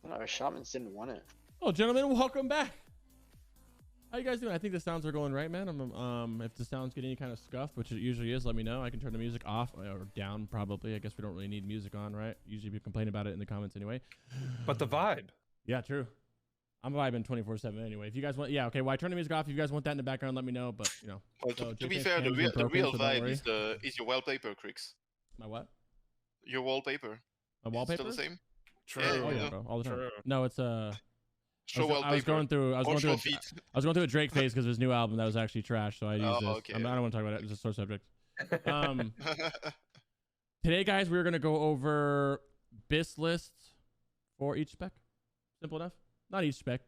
No, shamans didn't want it. Oh, gentlemen, welcome back. How you guys doing? I think the sounds are going right, man. If the sounds get any kind of scuff, which it usually is, let me know. I can turn the music off or down, probably. I guess we don't really need music on, right? Usually people complain about it in the comments anyway. But the vibe. Yeah, true. I'm vibing 24/7 anyway. If you guys want, yeah, okay. Well, I turn the music off. If you guys want that in the background, let me know. But you know, well, so to be fair, the real vibe is your wallpaper, Crix. My what? Your wallpaper. My wallpaper. Still the same. True. Yeah, Oh yeah, bro, all the time. True. No, it's Show wallpaper. I was going through a Drake phase because of his new album that was actually trash. So I used this. Okay. I don't want to talk about it. It's a sore subject. Today, guys, we're gonna go over BIS lists for each spec. Simple enough. Not each spec,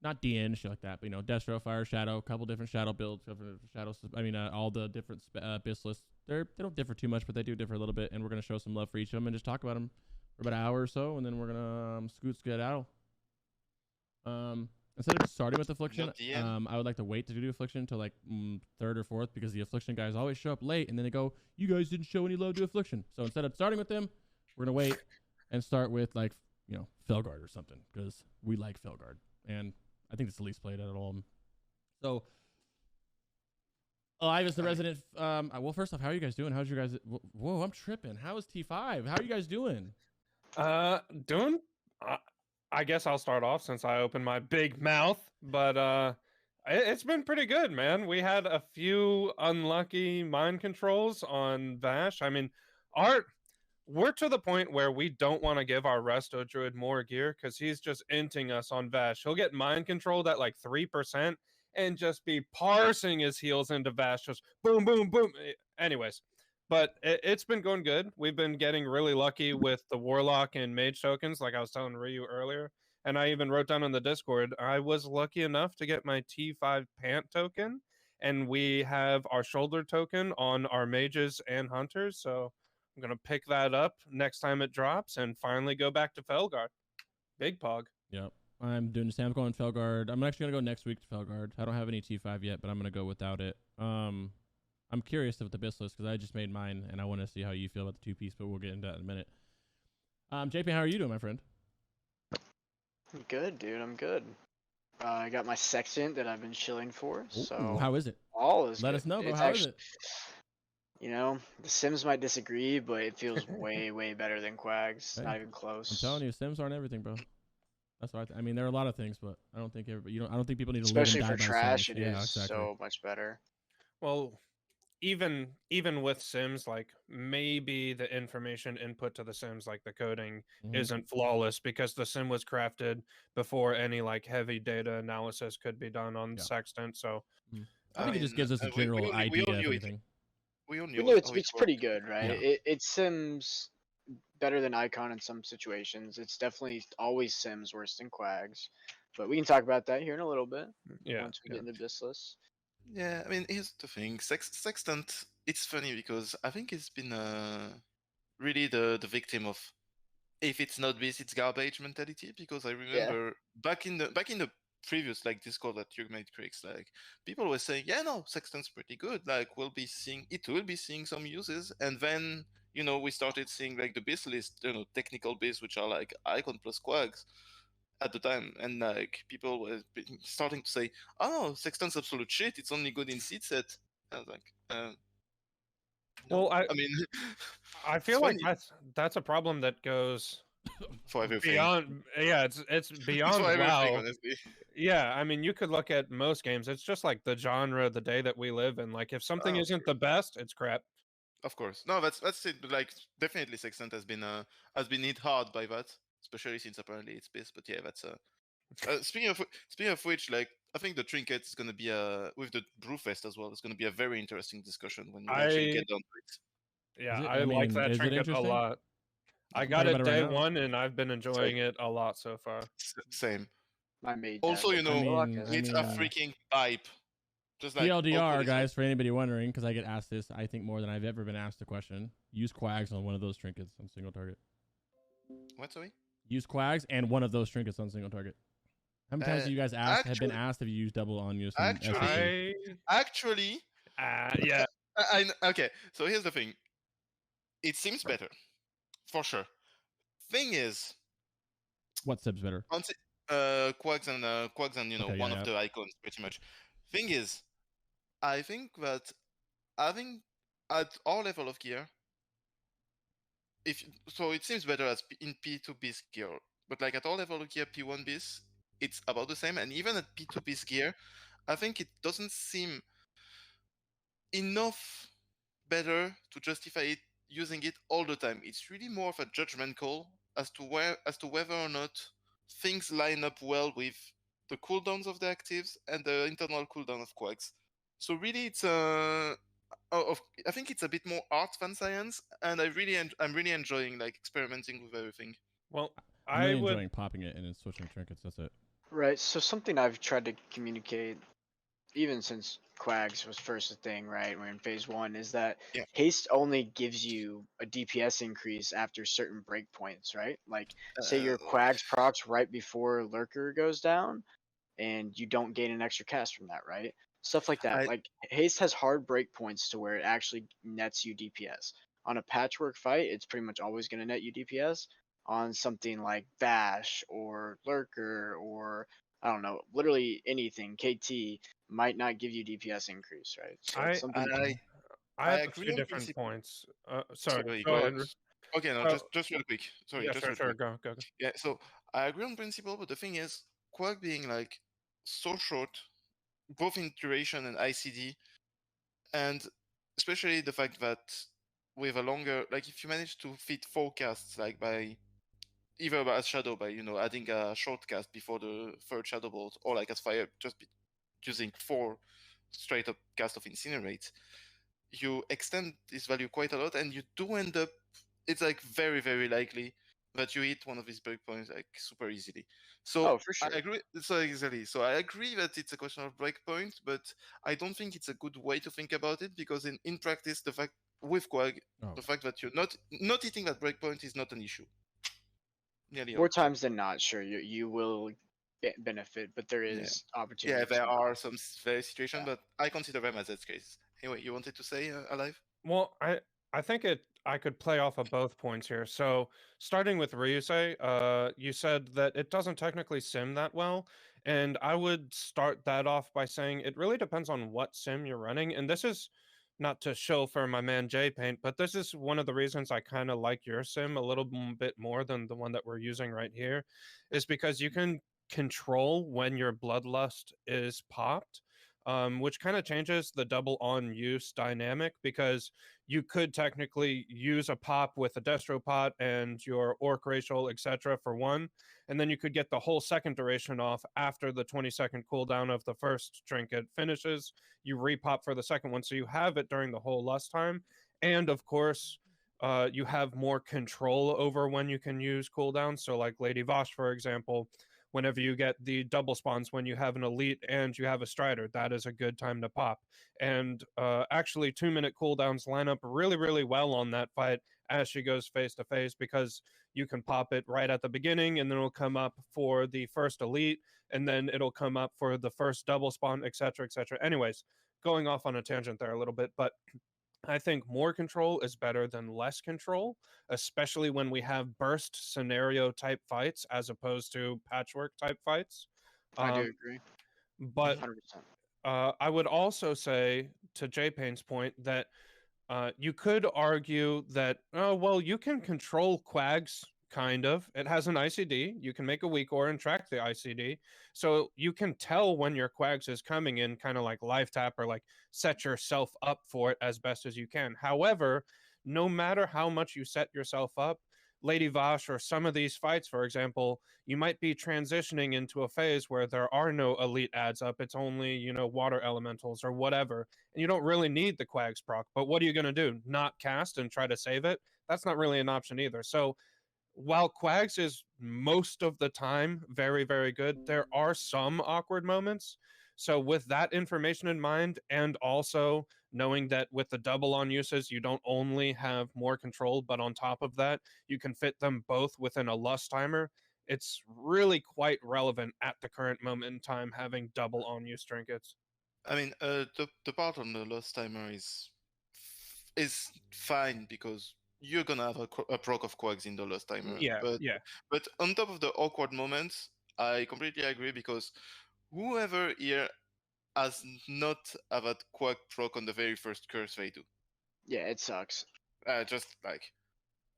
not DN shit like that, but you know, Destro, Fire, Shadow, a couple different Shadow builds, shadows. I mean, all the different BIS lists. They don't differ too much, but they do differ a little bit, and we're gonna show some love for each of them and just talk about them for about an hour or so, and then we're gonna scoot out. Instead of just starting with Affliction, I would like to wait to do Affliction until like third or fourth, because the Affliction guys always show up late and then they go, you guys didn't show any love to Affliction. So instead of starting with them, we're gonna wait and start with, like, you know, Felguard or something, because we like Felguard and I think it's the least played out of all of them. So I was the resident. Well, first off, how are you guys doing? How's your guys? Whoa, I'm tripping. How is T5? How are you guys doing? Doing. I guess I'll start off since I opened my big mouth, but it's been pretty good, man. We had a few unlucky mind controls on Vash. I mean, we're to the point where we don't want to give our Resto Druid more gear because he's just inting us on Vash. He'll get mind controlled at like 3% and just be parsing his heals into Vash, just boom, boom, boom. Anyways, but it's been going good. We've been getting really lucky with the Warlock and Mage tokens, like I was telling Ryu earlier. And I even wrote down in the Discord, I was lucky enough to get my T5 Pant token. And we have our shoulder token on our Mages and Hunters. So I'm going to pick that up next time it drops and finally go back to Felguard. Big pog. Yep. I'm doing the same. I'm going Felguard. I'm actually going to go next week to Felguard. I don't have any T5 yet, but I'm going to go without it. I'm curious with the BIS list because I just made mine and I want to see how you feel about the two-piece, but we'll get into that in a minute. JP, how are you doing, my friend? I'm good, dude. I'm good. I got my Sextant that I've been chilling for. Ooh, so how is it? All is Let good. us know, bro. It's How actually, is it? You know, the Sims might disagree, but it feels way, way better than Quags. Hey, Not even close. I'm telling you, Sims aren't everything, bro. That's what I mean. There are a lot of things, but I don't think everybody. I don't think people need to Especially live and for die by trash, Sims. it Yeah, is exactly. so much better. Well, even with Sims, like maybe the information input to the Sims, like the coding, isn't flawless because the Sim was crafted before any like heavy data analysis could be done on Sextant. So I think it just gives us a general idea of everything. We all We knew know it's pretty good, right? Yeah. It sims better than Icon in some situations. It's definitely always sims worse than Quags. But we can talk about that here in a little bit. Yeah. Once we get into this list. Yeah, I mean, here's the thing. Sextant, it's funny because I think it's been really the victim of, if it's not this, it's garbage mentality. Because I remember back in the previous like Discord that you made, Crix, like people were saying, yeah, no, Sextant's pretty good. Like we'll be seeing some uses, and then we started seeing like the BIS list, technical BIS, which are like Icon plus Quags at the time, and like people were starting to say, "Oh, Sextant's absolute shit. It's only good in seed set." I was like, well, I mean, I feel like that's a problem that goes for everything. Beyond, yeah, it's beyond for WoW. Honestly. Yeah, I mean, you could look at most games. It's just like the genre, the day that we live in. Like, if something isn't the best, it's crap. Of course, no, that's it. Like, definitely, Sextant has been hit hard by that. Especially since apparently it's BIS, but yeah, that's speaking of which, like I think the Trinket is gonna be with the brewfest as well. It's gonna be a very interesting discussion when we actually get down to it. Yeah, I like that Trinket a lot. I got it day one, and I've been enjoying it a lot so far. Same. My maid. Also, it's a freaking pipe. Just like TLDR, guys, for anybody wondering, because I get asked this, I think more than I've ever been asked a question. Use Quags on one of those Trinkets on single target. What, sorry? Use Quags and one of those Trinkets on single target. How many times have you guys have been asked if you use double on use? Actually, yeah. Okay, so here's the thing. It seems better, for sure. Thing is, What Sib's better? Quags and Okay, one yeah, of the icons pretty much. Thing is, I think that having at our level of gear, so it seems better as in P2 bis gear, but like at our level of gear P1 bis, it's about the same, and even at P2 bis gear, I think it doesn't seem enough better to justify it using it all the time. It's really more of a judgment call as to whether or not things line up well with the cooldowns of the actives and the internal cooldown of quags. So really, it's I think it's a bit more art than science, and I'm really enjoying like experimenting with everything. Well, I'm I really would. enjoying popping it and then switching trinkets. That's it. Right. So something I've tried to communicate, even since Quags was first a thing, right? We're in phase 1, is that Yeah. Haste only gives you a DPS increase after certain breakpoints, right? Like, say your Quags procs right before Lurker goes down, and you don't gain an extra cast from that, right? Stuff like that. Like, Haste has hard breakpoints to where it actually nets you DPS. On a patchwork fight, it's pretty much always going to net you DPS. On something like Bash or Lurker or I don't know, literally anything, KT might not give you DPS increase, right? So it's something. I have a agree few on different principle. points. Sorry, Go ahead. Okay, no, Oh, just real quick. Sorry, yeah, just sure, real sure. quick. Go. Yeah, so I agree on principle, but the thing is, Quag being like so short, both in duration and ICD, and especially the fact that with a longer, like if you manage to fit 4 casts, like by either by as shadow by adding a short cast before the third shadow bolt, or like as fire, just using 4 straight up cast of incinerate, you extend this value quite a lot, and you do end up. It's like very very likely that you hit one of these breakpoints like super easily. So Oh, for sure. I agree. So exactly. So I agree that it's a question of breakpoint, but I don't think it's a good way to think about it, because in practice, the fact with Quag, the fact that you're not hitting that breakpoint is not an issue. Nearly More all. times than not, sure, you will benefit, but there Yeah. is opportunity. Yeah, there to are some very situations, Yeah. but I consider them as edge cases. Anyway, you wanted to say, Alive? Well, I think I could play off of both points here. So starting with Ryusei, you said that it doesn't technically sim that well, and I would start that off by saying it really depends on what sim you're running, and this is not to show for my man J Paint, but this is one of the reasons I kind of like your sim a little bit more than the one that we're using right here, is because you can control when your bloodlust is popped. Which kind of changes the double on use dynamic, because you could technically use a pop with a destro pot and your orc racial, etc. for one, and then you could get the whole second duration off after the 20-second cooldown of the first trinket finishes. You repop for the second one, so you have it during the whole lust time, and of course, you have more control over when you can use cooldowns. So, like Lady Vosh, for example, whenever you get the double spawns when you have an elite and you have a strider, that is a good time to pop. And actually 2-minute cooldowns line up really really well on that fight as she goes face to face, because you can pop it right at the beginning, and then it'll come up for the first elite, and then it'll come up for the first double spawn, etc, etc. Anyways, going off on a tangent there a little bit, but I think more control is better than less control, especially when we have burst scenario type fights as opposed to patchwork type fights. I do agree. But 100%. I would also say, to J Pain's point, that you could argue that, oh, well, you can control quags, kind of. It has an ICD. You can make a weak ore and track the ICD. So you can tell when your quags is coming in, kind of like live tap, or like set yourself up for it as best as you can. However, no matter how much you set yourself up, Lady Vosh or some of these fights, for example, you might be transitioning into a phase where there are no elite adds up. It's only, water elementals or whatever. And you don't really need the Quags proc. But what are you going to do? Not cast and try to save it? That's not really an option either. So while Quags is most of the time very, very good, there are some awkward moments. So with that information in mind, and also knowing that with the double on uses, you don't only have more control, but on top of that, you can fit them both within a lust timer. It's really quite relevant at the current moment in time having double on use trinkets. I mean, the part on the lost timer is fine, because you're gonna have a proc of quags in the lost timer. Yeah, yeah. But on top of the awkward moments, I completely agree, because whoever here has not have a quag proc on the very first curse they do. Yeah, it sucks. Just like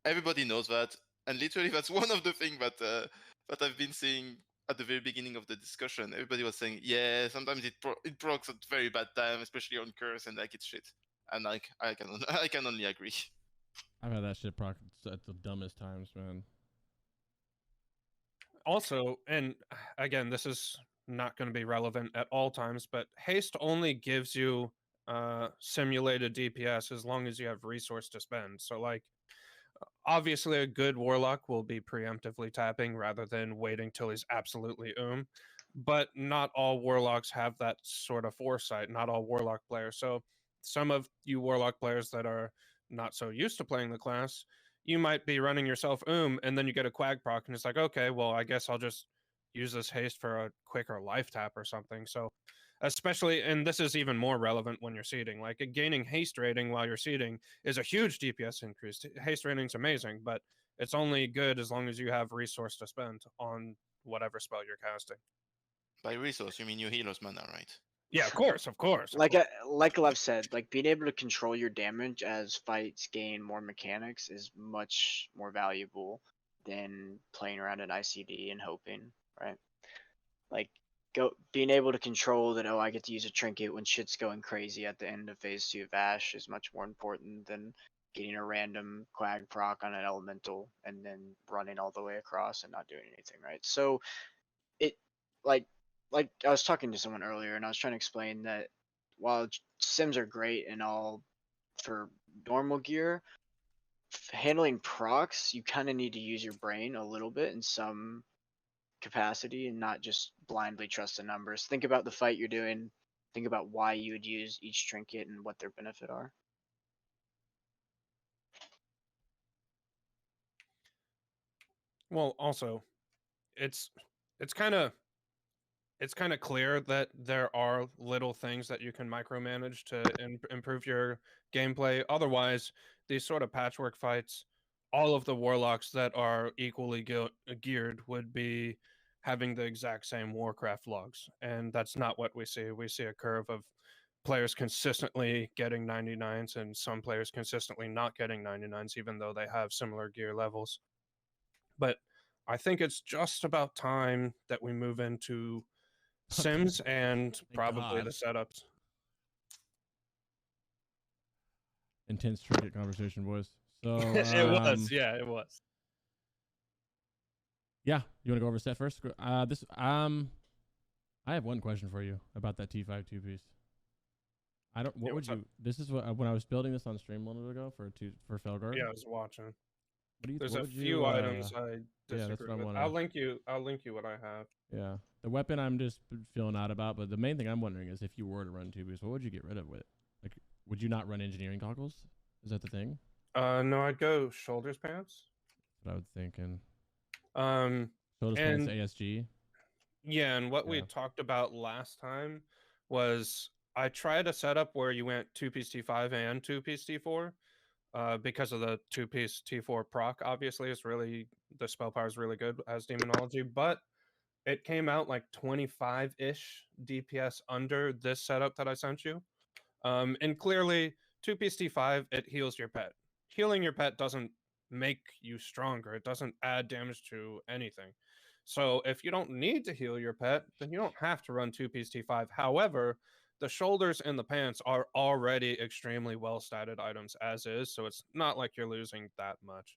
everybody knows that, and literally that's one of the things that I've been seeing at the very beginning of the discussion. Everybody was saying, yeah, sometimes it procs at very bad time, especially on curse, and like it's shit. And like I can only agree. I've had that shit proc at the dumbest times, man. Also, and again, this is not going to be relevant at all times, but haste only gives you simulated DPS as long as you have resource to spend. So like, obviously a good warlock will be preemptively tapping rather than waiting till he's absolutely but not all warlocks have that sort of foresight, not all warlock players. So some of you warlock players that are not so used to playing the class, you might be running yourself and then you get a quag proc and it's like, okay, well, I guess I'll just use this haste for a quicker life tap or something. So especially, and this is even more relevant when you're seeding, like gaining haste rating while you're seeding is a huge DPS increase. Haste rating's amazing, but it's only good as long as you have resource to spend on whatever spell you're casting. By resource, you mean your healer's mana, right? Yeah, of course, of course. Like Lev said, like being able to control your damage as fights gain more mechanics is much more valuable than playing around an ICD and hoping, right? Like being able to control that, oh, I get to use a trinket when shit's going crazy at the end of phase 2 of Ash is much more important than getting a random quag proc on an elemental and then running all the way across and not doing anything, right? So it like I was talking to someone earlier and I was trying to explain that while sims are great and all for normal gear, handling procs, you kind of need to use your brain a little bit in some capacity and not just blindly trust the numbers. Think about the fight you're doing. Think about why you would use each trinket and what their benefit are. Well, also, it's kind of clear that there are little things that you can micromanage to improve your gameplay. Otherwise, these sort of patchwork fights, all of the warlocks that are equally geared would be having the exact same Warcraft logs, and that's not what we see. We see a curve of players consistently getting 99s and some players consistently not getting 99s, even though they have similar gear levels. But I think it's just about time that we move into sims and probably the setups. Intense Trinket conversation, boys. So it was. Yeah, you want to go over set first? I have one question for you about that T5 2-piece. I don't. What would you? This is what when I was building this on stream a little bit ago for Felguard. Yeah, I was watching. There's a few items I disagree with. I'll link you what I have. Yeah, the weapon I'm just feeling out about, but the main thing I'm wondering is if you were to run 2-piece, what would you get rid of it? Like, would you not run engineering goggles? Is that the thing? No, I'd go shoulders pants. That's what I was thinking. Shoulders pants, ASG. Yeah, and what we talked about last time was I tried a setup where you went 2-piece T5 and 2-piece T4. Because of the 2-piece T4 proc, obviously, the spell power is really good as demonology, but it came out like 25-ish DPS under this setup that I sent you. And clearly, 2-piece T5, it heals your pet. Healing your pet doesn't make you stronger. It doesn't add damage to anything. So if you don't need to heal your pet, then you don't have to run 2-piece T5. However, the shoulders and the pants are already extremely well statted items as is, so it's not like you're losing that much.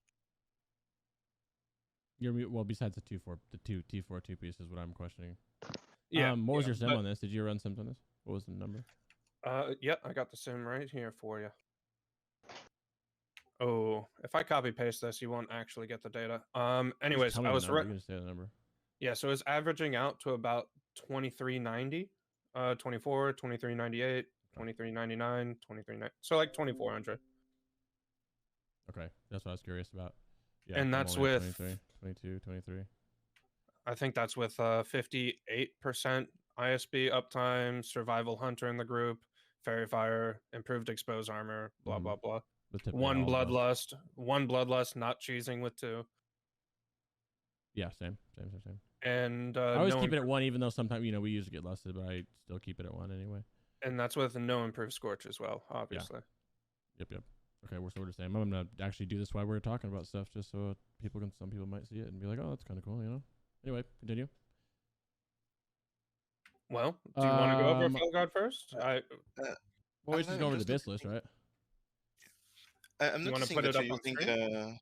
Well, besides the T4 2-piece is what I'm questioning. Yeah. What was your sim on this? Did you run sims on this? What was the number? Yeah, I got the sim right here for you. Oh, if I copy paste this, you won't actually get the data. Anyways, I was right. You can say the number. Yeah, so it's averaging out to about 2390, 24, 2398, 2399, 2390. So like 2400. Okay, that's what I was curious about. Yeah, and that's with 22, 23. I think that's with 58% ISB uptime, survival hunter in the group, fairy fire, improved expose armor, blah blah blah. But typically One all of us- bloodlust, not cheesing with 2. Yeah, same. And I always no keep it at 1, even though sometimes we usually get lusted, but I still keep it at 1 anyway. and that's with no improved scorch as well, obviously. Yep. Okay, we're sort of the same. I'm gonna actually do this while we're talking about stuff, just so some people might see it and be like, oh, that's kind of cool, Anyway, continue. Well, do you want to go over Felguard first? Well, we should go over the BIS list, right? I'm You wanna noticing put that it you're up on using.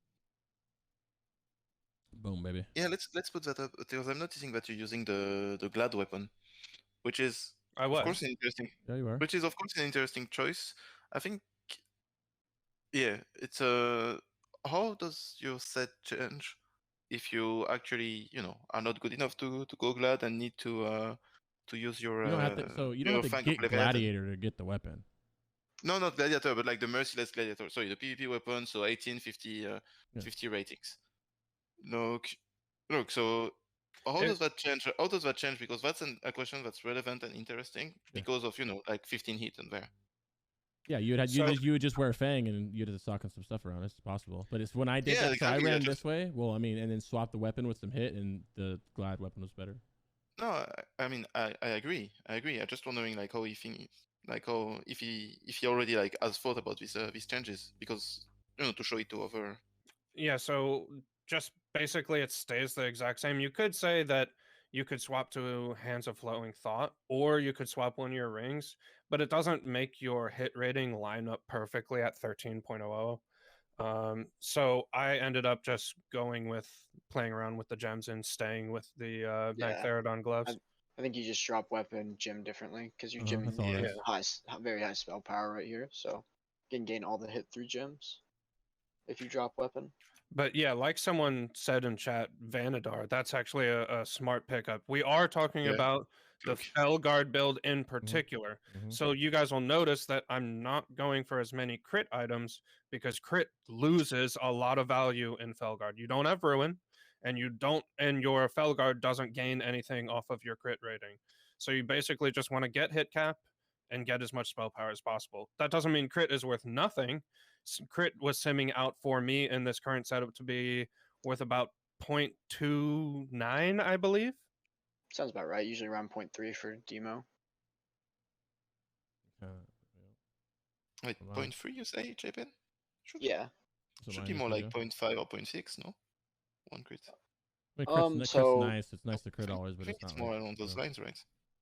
Boom, baby. Yeah, let's put that up because I'm noticing that you're using the Glad weapon, which is of course an interesting. Yeah, you are. Which is of course an interesting choice. I think. Yeah, it's a. How does your set change if you actually are not good enough to go Glad and need to use your. You don't have to. So you don't have to get Gladiator to get the weapon. No, not Gladiator, but like the Merciless Gladiator. Sorry, the PvP weapon. So 18, 50, 50 ratings. Look. So how does that change? How does that change? Because that's a question that's relevant and interesting because of like 15 hit and there. Yeah, you would just wear Fang and you'd have to stock on some stuff around. It's possible, but it's when I did that. Exactly, so I ran this way. Well, and then swap the weapon with some hit, and the Glad weapon was better. No, I mean I agree. I'm just wondering like how he thinks, like how if he already like has thought about these changes because to show it to other. Yeah, so just basically it stays the exact same. You could say that you could swap to Hands of Flowing Thought, or you could swap one of your rings, but it doesn't make your hit rating line up perfectly at 13.00. So I ended up just playing around with the gems and staying with the Magtheridon gloves. I think you just drop weapon gem differently because your gem very high spell power right here, so you can gain all the hit through gems if you drop weapon. But yeah, like someone said in chat, Vanadar, that's actually a smart pickup. We are talking about the Felguard build in particular. So you guys will notice that I'm not going for as many crit items because crit loses a lot of value in Felguard. You don't have Ruin, and your Felguard doesn't gain anything off of your crit rating. So you basically just want to get hit cap and get as much spell power as possible. That doesn't mean crit is worth nothing. Crit was simming out for me in this current setup to be worth about 0.29, I believe. Sounds about right. Usually around 0.3 for demo. Wait, 0.3 you say, JPN? Yeah. Should be more like 0.5 or 0.6, no? One crit. Crit's nice. It's nice to crit always, but it's not more along those lines, right?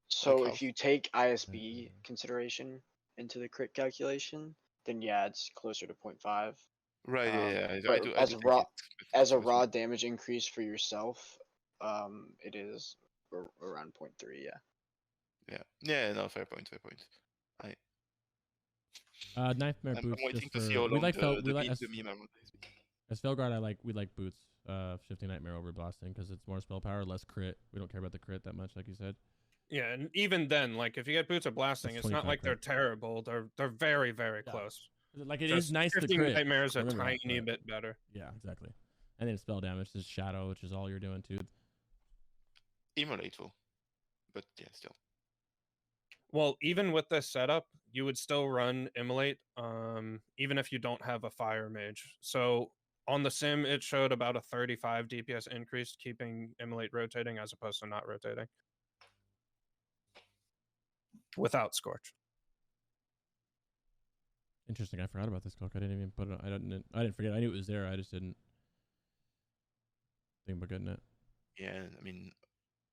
So if you take ISB consideration into the crit calculation, then yeah, it's closer to 0.5. Right, yeah. But as a raw damage increase for yourself, it is around 0.3, yeah. Yeah, no, fair point. Nightmare I'm boots. waiting to see how long the meme as Felguard, we like boots. Shifting Nightmare over blasting because it's more spell power, less crit. We don't care about the crit that much, like you said. Yeah, and even then, like if you get boots of blasting, it's not like they're terrible. They're very, very close. Like it is nice to crit. Nightmare is a tiny bit better. Yeah, exactly. And then spell damage is shadow, which is all you're doing too. Immolate though, but yeah, still. Well, even with this setup, you would still run Immolate, even if you don't have a fire mage. So on the sim, it showed about a 35 DPS increase, keeping Immolate rotating as opposed to not rotating. Without Scorch. Interesting. I forgot about this cloak. I didn't even put it on. I didn't forget. I knew it was there. I just didn't think about getting it. Yeah, I mean,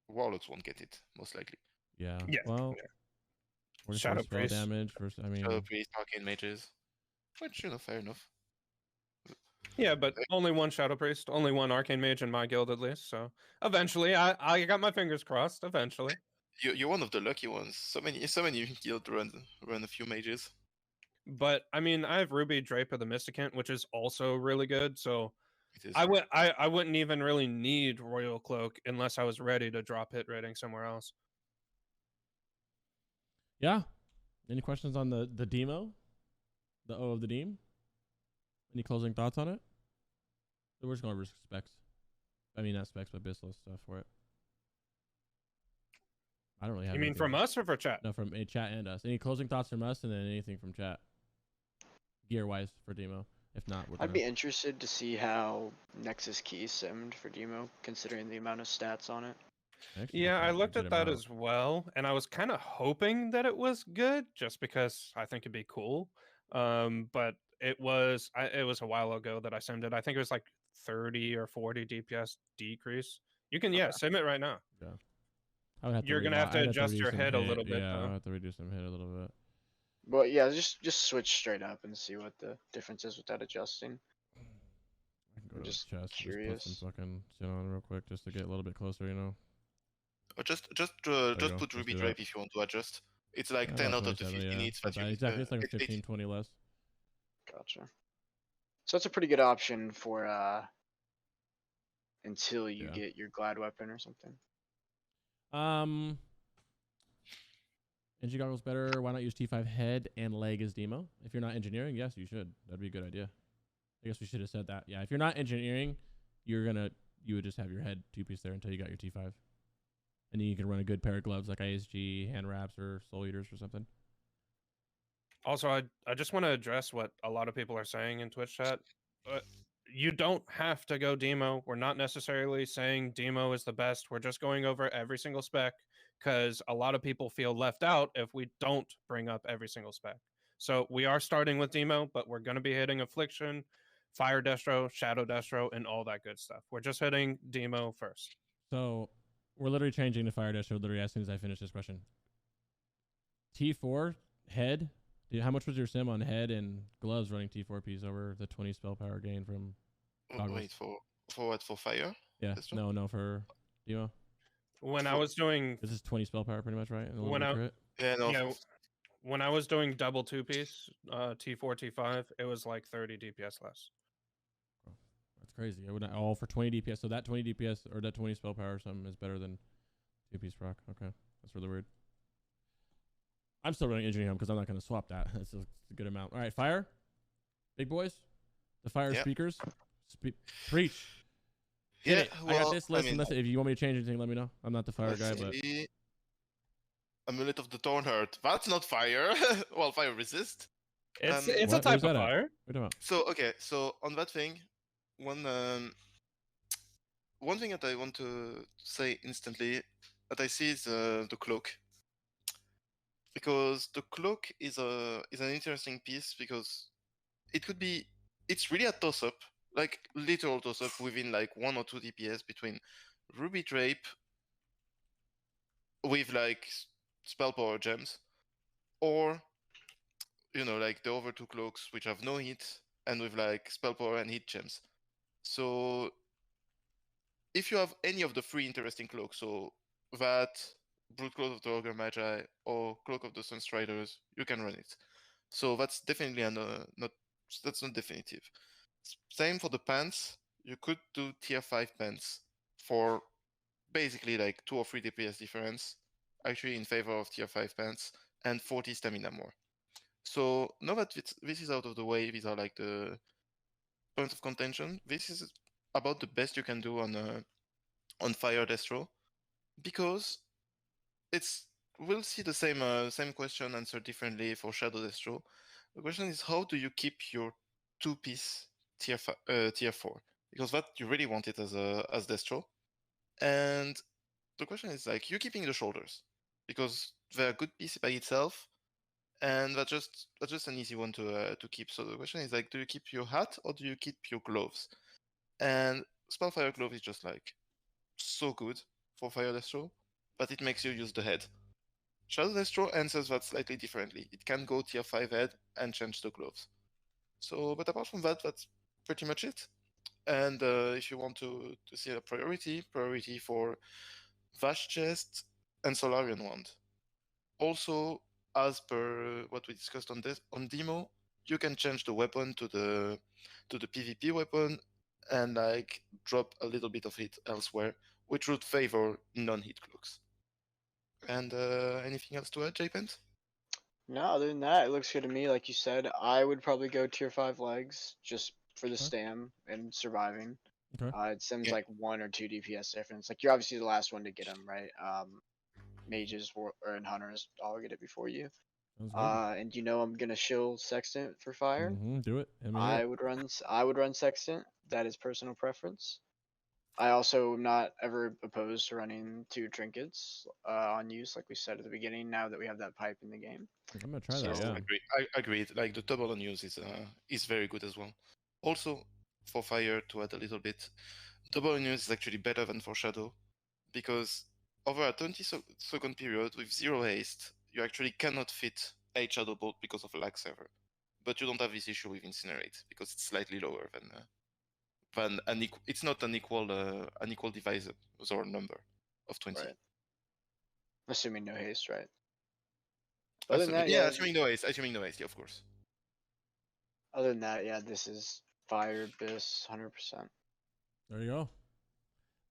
Warlocks won't get it, most likely. Yeah. Yeah. Well, Shadow spell Priest. damage versus, Shadow Priest, Arcane Mages. Which, fair enough. Yeah, but only one Shadow Priest, only one Arcane Mage in my guild at least. So eventually, I got my fingers crossed. Eventually, you're one of the lucky ones. So many guilds run a few mages. But I mean, I have Ruby Draper the Mysticant, which is also really good. So I wouldn't even really need Royal Cloak unless I was ready to drop hit rating somewhere else. Yeah. Any questions on the demo? The O of the Deem? Any closing thoughts on it? So we're just going over specs. I mean, not specs, but BIS list stuff for it. I don't really have. You mean from us or for chat? No, from chat and us. Any closing thoughts from us, and then anything from chat. gear wise for demo. If not, we're I'd gonna. be interested to see how Nexus Key simmed for demo, considering the amount of stats on it. Actually, Yeah, I that's a looked legit at that amount. as well, and I was kind of hoping that it was good, just because I think it'd be cool. But it was it was a while ago that I simmed it. I think it was like 30 or 40 DPS decrease. You can sim it right now. Yeah. I would have You're to gonna have to I'd have to adjust your reduce some head a hit. little bit Yeah, though. I'll have to reduce some hit a little bit. But yeah, just switch straight up and see what the difference is without adjusting. I can go I'm to just the chest and just curious. put some fucking shit on real quick just to get a little bit closer, you know. Or just go. put Just Ruby do Drape that. if you want to adjust. It's like Yeah, 10 about out of the 27, 50 yeah. needs Not that you bad. need. Exactly, it's like a it- 15, 20 less. Gotcha. So that's a pretty good option for until you Yeah. get your glad weapon or something. Engine goggles better. Why not use T5 head and leg as demo? If you're not engineering, yes, you should. That'd be a good idea. I guess we should have said that. Yeah, if you're not engineering, you would just have your head 2-piece there until you got your T5. And then you can run a good pair of gloves like ISG, hand wraps, or soul eaters or something. Also, I just want to address what a lot of people are saying in Twitch chat. You don't have to go demo. We're not necessarily saying demo is the best. We're just going over every single spec because a lot of people feel left out if we don't bring up every single spec. So we are starting with demo, but we're going to be hitting Affliction, Fire Destro, Shadow Destro, and all that good stuff. We're just hitting demo first. So we're literally changing to Fire Destro literally as soon as I finish this question. T4 head. Dude, how much was your sim on head and gloves running T4 piece over the 20 spell power gain from goggles? Wait, for what? For fire? Yeah, Destro? no, for demo. When I was doing This is 20 spell power pretty much, right? And a little when bit I of crit. Yeah, no. yeah when I was doing double 2-piece T4 T5, it was like 30 DPS less. That's crazy. I would all for 20 DPS. So that 20 DPS or that 20 spell power or something is better than 2-piece proc. Okay, that's really weird. I'm still running engineering because I'm not going to swap that. That's a good amount. All right, fire, big boys, the fire speakers, preach. Yeah, I got this list. Unless if you want me to change anything, let me know. I'm not the fire guy, but Amulet of the Thornheart. That's not fire. Well, fire resist. It's a type of fire. So on that thing, one thing that I want to say instantly that I see is the cloak, because the cloak is an interesting piece because it's really a toss up, like literal toss up within like 1 or 2 DPS between Ruby Drape with like spell power gems, or like the other 2 cloaks which have no hit and with like spell power and hit gems. So if you have any of the 3 interesting cloaks, so that Brute Cloak of the Ogre Magi or Cloak of the Sunstriders, you can run it. So that's definitely that's not definitive. Same for the pants. You could do tier 5 pants for basically like 2 or 3 DPS difference, actually in favor of tier 5 pants, and 40 stamina more. So now that this is out of the way, these are like the points of contention. This is about the best you can do on Fire Destro, because we'll see the same question answered differently for Shadow Destro. The question is, how do you keep your 2-piece tier 4? Because that you really want it as Destro. And the question is like, you keeping the shoulders because they're a good piece by itself, and that's just an easy one to keep. So the question is like, do you keep your hat or do you keep your gloves? And Spellfire Glove is just like so good for Fire Destro, but it makes you use the head. Shadow Destro answers that slightly differently. It can go tier 5 head and change the gloves. So, but apart from that, that's pretty much it. And if you want to see a priority for Vash Chest and Solarian Wand. Also, as per what we discussed on demo, you can change the weapon to the PvP weapon and like drop a little bit of hit elsewhere, which would favor non-hit cloaks. And anything else to add, JPent? No, other than that, it looks good to me. Like you said, I would probably go tier 5 legs just for the stam and surviving. Okay. It seems like 1 or 2 DPS difference. Like you're obviously the last one to get them, right? Mages and hunters all get it before you. Sounds good. And you know I'm gonna shill Sextant for fire. Do it. Hit me I up. would run Sextant. That is personal preference. I also am not ever opposed to running 2 trinkets on use, like we said at the beginning. Now that we have that pipe in the game, I'm gonna try So- that. Yeah. I agreed. Like the double on use is very good as well. Also, for fire to add a little bit, double on use is actually better than for shadow, because over a 20-second period with 0 haste, you actually cannot fit 8 shadow bolt because of lag server. But you don't have this issue with incinerate because it's slightly lower than it's not an equal divisor or number of 20. right? Assuming no haste, right? Other than that, yeah, yeah. assuming no haste, yeah, of course. Other than that, yeah, this is fire BIS 100%. There you go.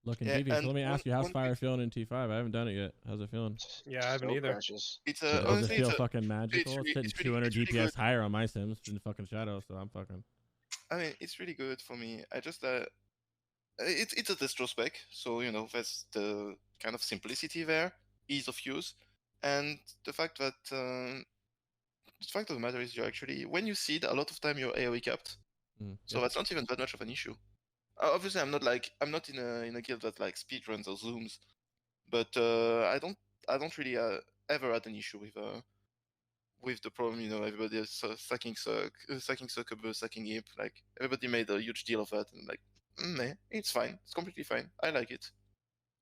Looking Yeah, devious. So and let me ask you, how's one fire feeling in T5? I haven't done it yet. How's it feeling? Yeah, I haven't So either. precious. It's Does it honestly feel it's fucking magical? It's hitting 200 it's really DPS good. higher on my Sims than fucking Shadow, so I'm fucking. I mean, it's really good for me. I just it's a distro spec, so you know there's the kind of simplicity there, ease of use, and the fact that the fact of the matter is you actually when you seed a lot of time you're AoE capped, so that's not even that much of an issue. Obviously, I'm not in a guild that like speedruns or zooms, but I don't really ever had an issue with the problem. You know, everybody is sucking succubus, sucking imp. Like everybody made a huge deal of that, and like, it's fine. It's completely fine. I like it.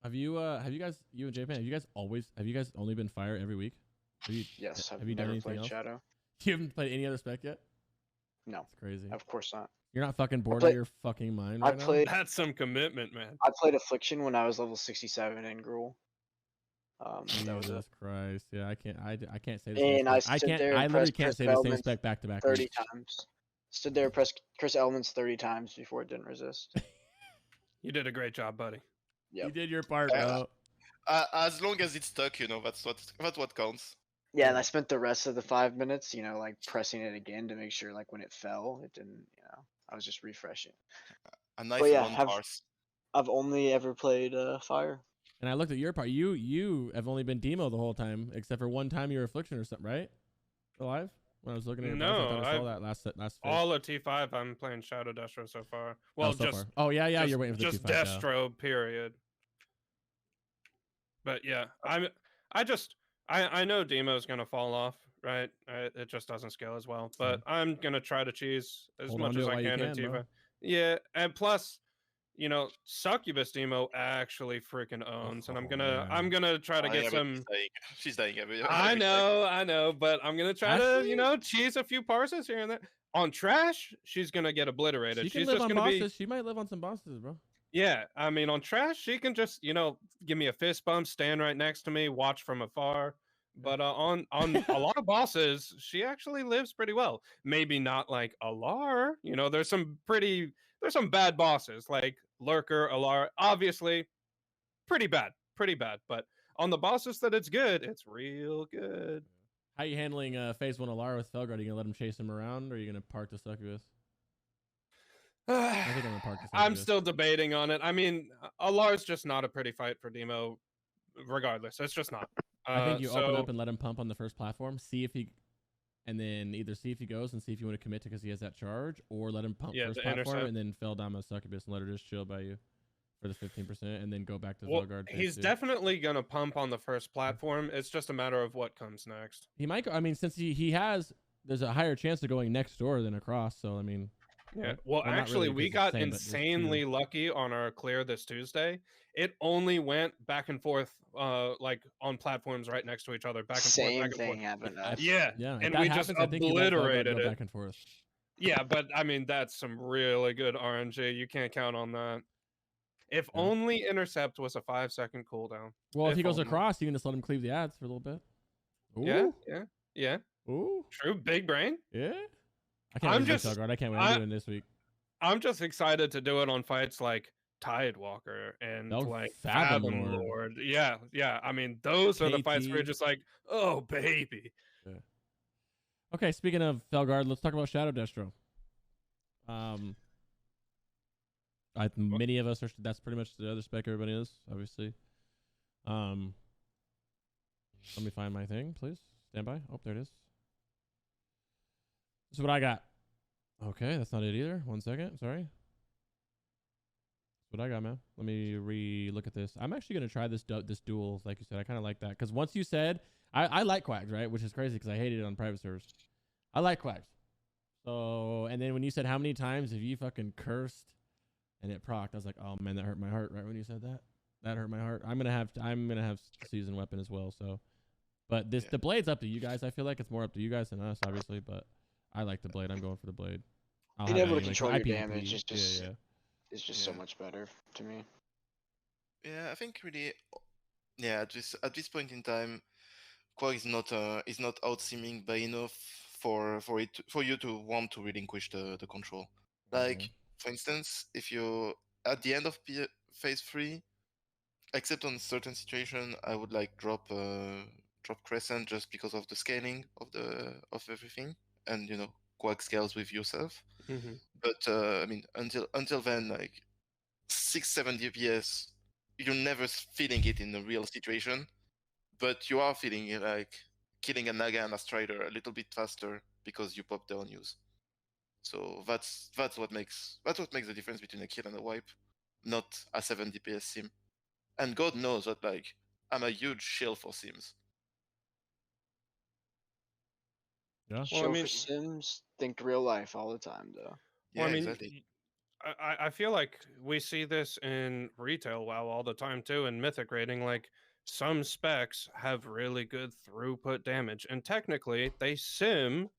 Have you guys, you and JPan, have you guys only been fire every week? Yes, I've have you done never anything played else? Shadow. You haven't played any other spec yet? No, It's crazy. of course not. You're not fucking bored out played- of your fucking mind I right now? played That's some commitment, man. I played Affliction when I was level 67 in Gruul. That was it. Jesus Christ. Yeah, I can't say the And same I spec. stood there and I literally pressed can't Chris say the same Feldman's spec back to back. 30 times. Stood there, pressed Chris Elements 30 times before it didn't resist. You did a great job, buddy. Yep. You did your part, Yeah. bro. As long as it's stuck, you know, that's what counts. Yeah, and I spent the rest of the 5 minutes, you know, like pressing it again to make sure, like when it fell, it didn't, you know, I was just refreshing. A nice yeah, one parse. I've only ever played Fire. And I looked at your part. You have only been demo the whole time, except for one time you were Affliction or something, right? Alive? When I was looking at your No, parts, I thought I saw that last phase. All of T5, I'm playing Shadow Destro so far. Well, so just far. Oh yeah, just, you're waiting for the just T5 now. Destro, period. But yeah, I know Demo's gonna fall off, right? It just doesn't scale as well. But I'm gonna try to cheese as Hold much on to as it I while you can in can, bro. T5. Yeah, and plus, you know, Succubus Demo actually freaking owns, and I'm gonna try to get some. She's dying every. I know, but I'm gonna try to, you know, cheese a few parses here and there. On trash, she's gonna get obliterated. She can She's live just on gonna bosses. She might live on some bosses, bro. yeah. I mean, on trash, she can just, you know, give me a fist bump, stand right next to me, watch from afar. But on a lot of bosses, she actually lives pretty well. Maybe not like Alar. You know, there's some bad bosses like Lurker, Alar. Obviously, pretty bad. But on the bosses that it's good, it's real good. How you handling phase 1 Alara with Felguard? Are you gonna let him chase him around, or are you gonna park the Succubus? I think I'm gonna park the Succubus. I'm still debating on it. I mean, Alar's just not a pretty fight for Demo, regardless. It's just not. I think you open up and let him pump on the first platform, and then either see if he goes and see if you want to commit to because he has that charge, or let him pump first platform intercept. and then fell down my Succubus and let her just chill by you for the 15% and then go back to well, Felguard. he's definitely gonna pump on the first platform. It's just a matter of what comes next. He might go. I mean, since there's a higher chance of going next door than across. So I mean, yeah. Well, not actually, really, we 'cause got it's the same, but just insanely lucky on our clear this Tuesday. It only went back and forth, like on platforms right next to each other, back and forth, Same back and thing forth. happened to us. Yeah, yeah. if and that we happens, just I think you let Felguard obliterated go it. back and forth. Yeah, but I mean that's some really good RNG. You can't count on that. If Yeah. only intercept was a 5-second cooldown. Well, if he goes only. across, you can just let him cleave the ads for a little bit. Ooh. Yeah. Ooh. True, big brain. Yeah. I can't wait to do Felguard. I can't wait. I'm doing it this week. I'm just excited to do it on fights like Tidewalker and like Fathom Fathom Lord. Lord. Yeah. I mean, those are the fights where you're KT. just like, oh baby. Okay, speaking of Felguard, let's talk about Shadow Destro. Many of us are. That's pretty much the other spec everybody is, obviously. Let me find my thing, please. Stand by. Oh, there it is. This is what I got. Okay, that's not it either. 1 second. Sorry. That's what I got, man. Let me re-look at this. I'm actually going to try this duel, like you said. I kind of like that. Because once you said... I like quags, right? Which is crazy because I hated it on private servers. I like quags. So, and then when you said how many times have you fucking cursed and it procced, I was like, oh man, that hurt my heart right when you said that. That hurt my heart. I'm gonna have season weapon as well. So, but the blade's up to you guys. I feel like it's more up to you guys than us, obviously. But I like the blade. I'm going for the blade. Being able to control your damage is just so much better to me. Yeah, I think really, at this point in time, Quag is not out-simming by enough for you to want to relinquish the control. Like, for instance, if you at the end of phase 3, except on certain situation, I would like drop Crescent just because of the scaling of everything, and Quag scales with yourself. Mm-hmm. But I mean, until then, like 6-7 DPS, you're never feeling it in a real situation, but you are feeling it like killing a Naga and a Strider a little bit faster because you pop down use. So that's what makes the difference between a kill and a wipe, not a 7 DPS sim. And God knows that like I'm a huge shill for sims. Yeah. Well, for sims, think real life all the time though. Well, Yeah, exactly. I feel like we see this in retail WoW all the time too, in Mythic rating. Like some specs have really good throughput damage, and technically they sim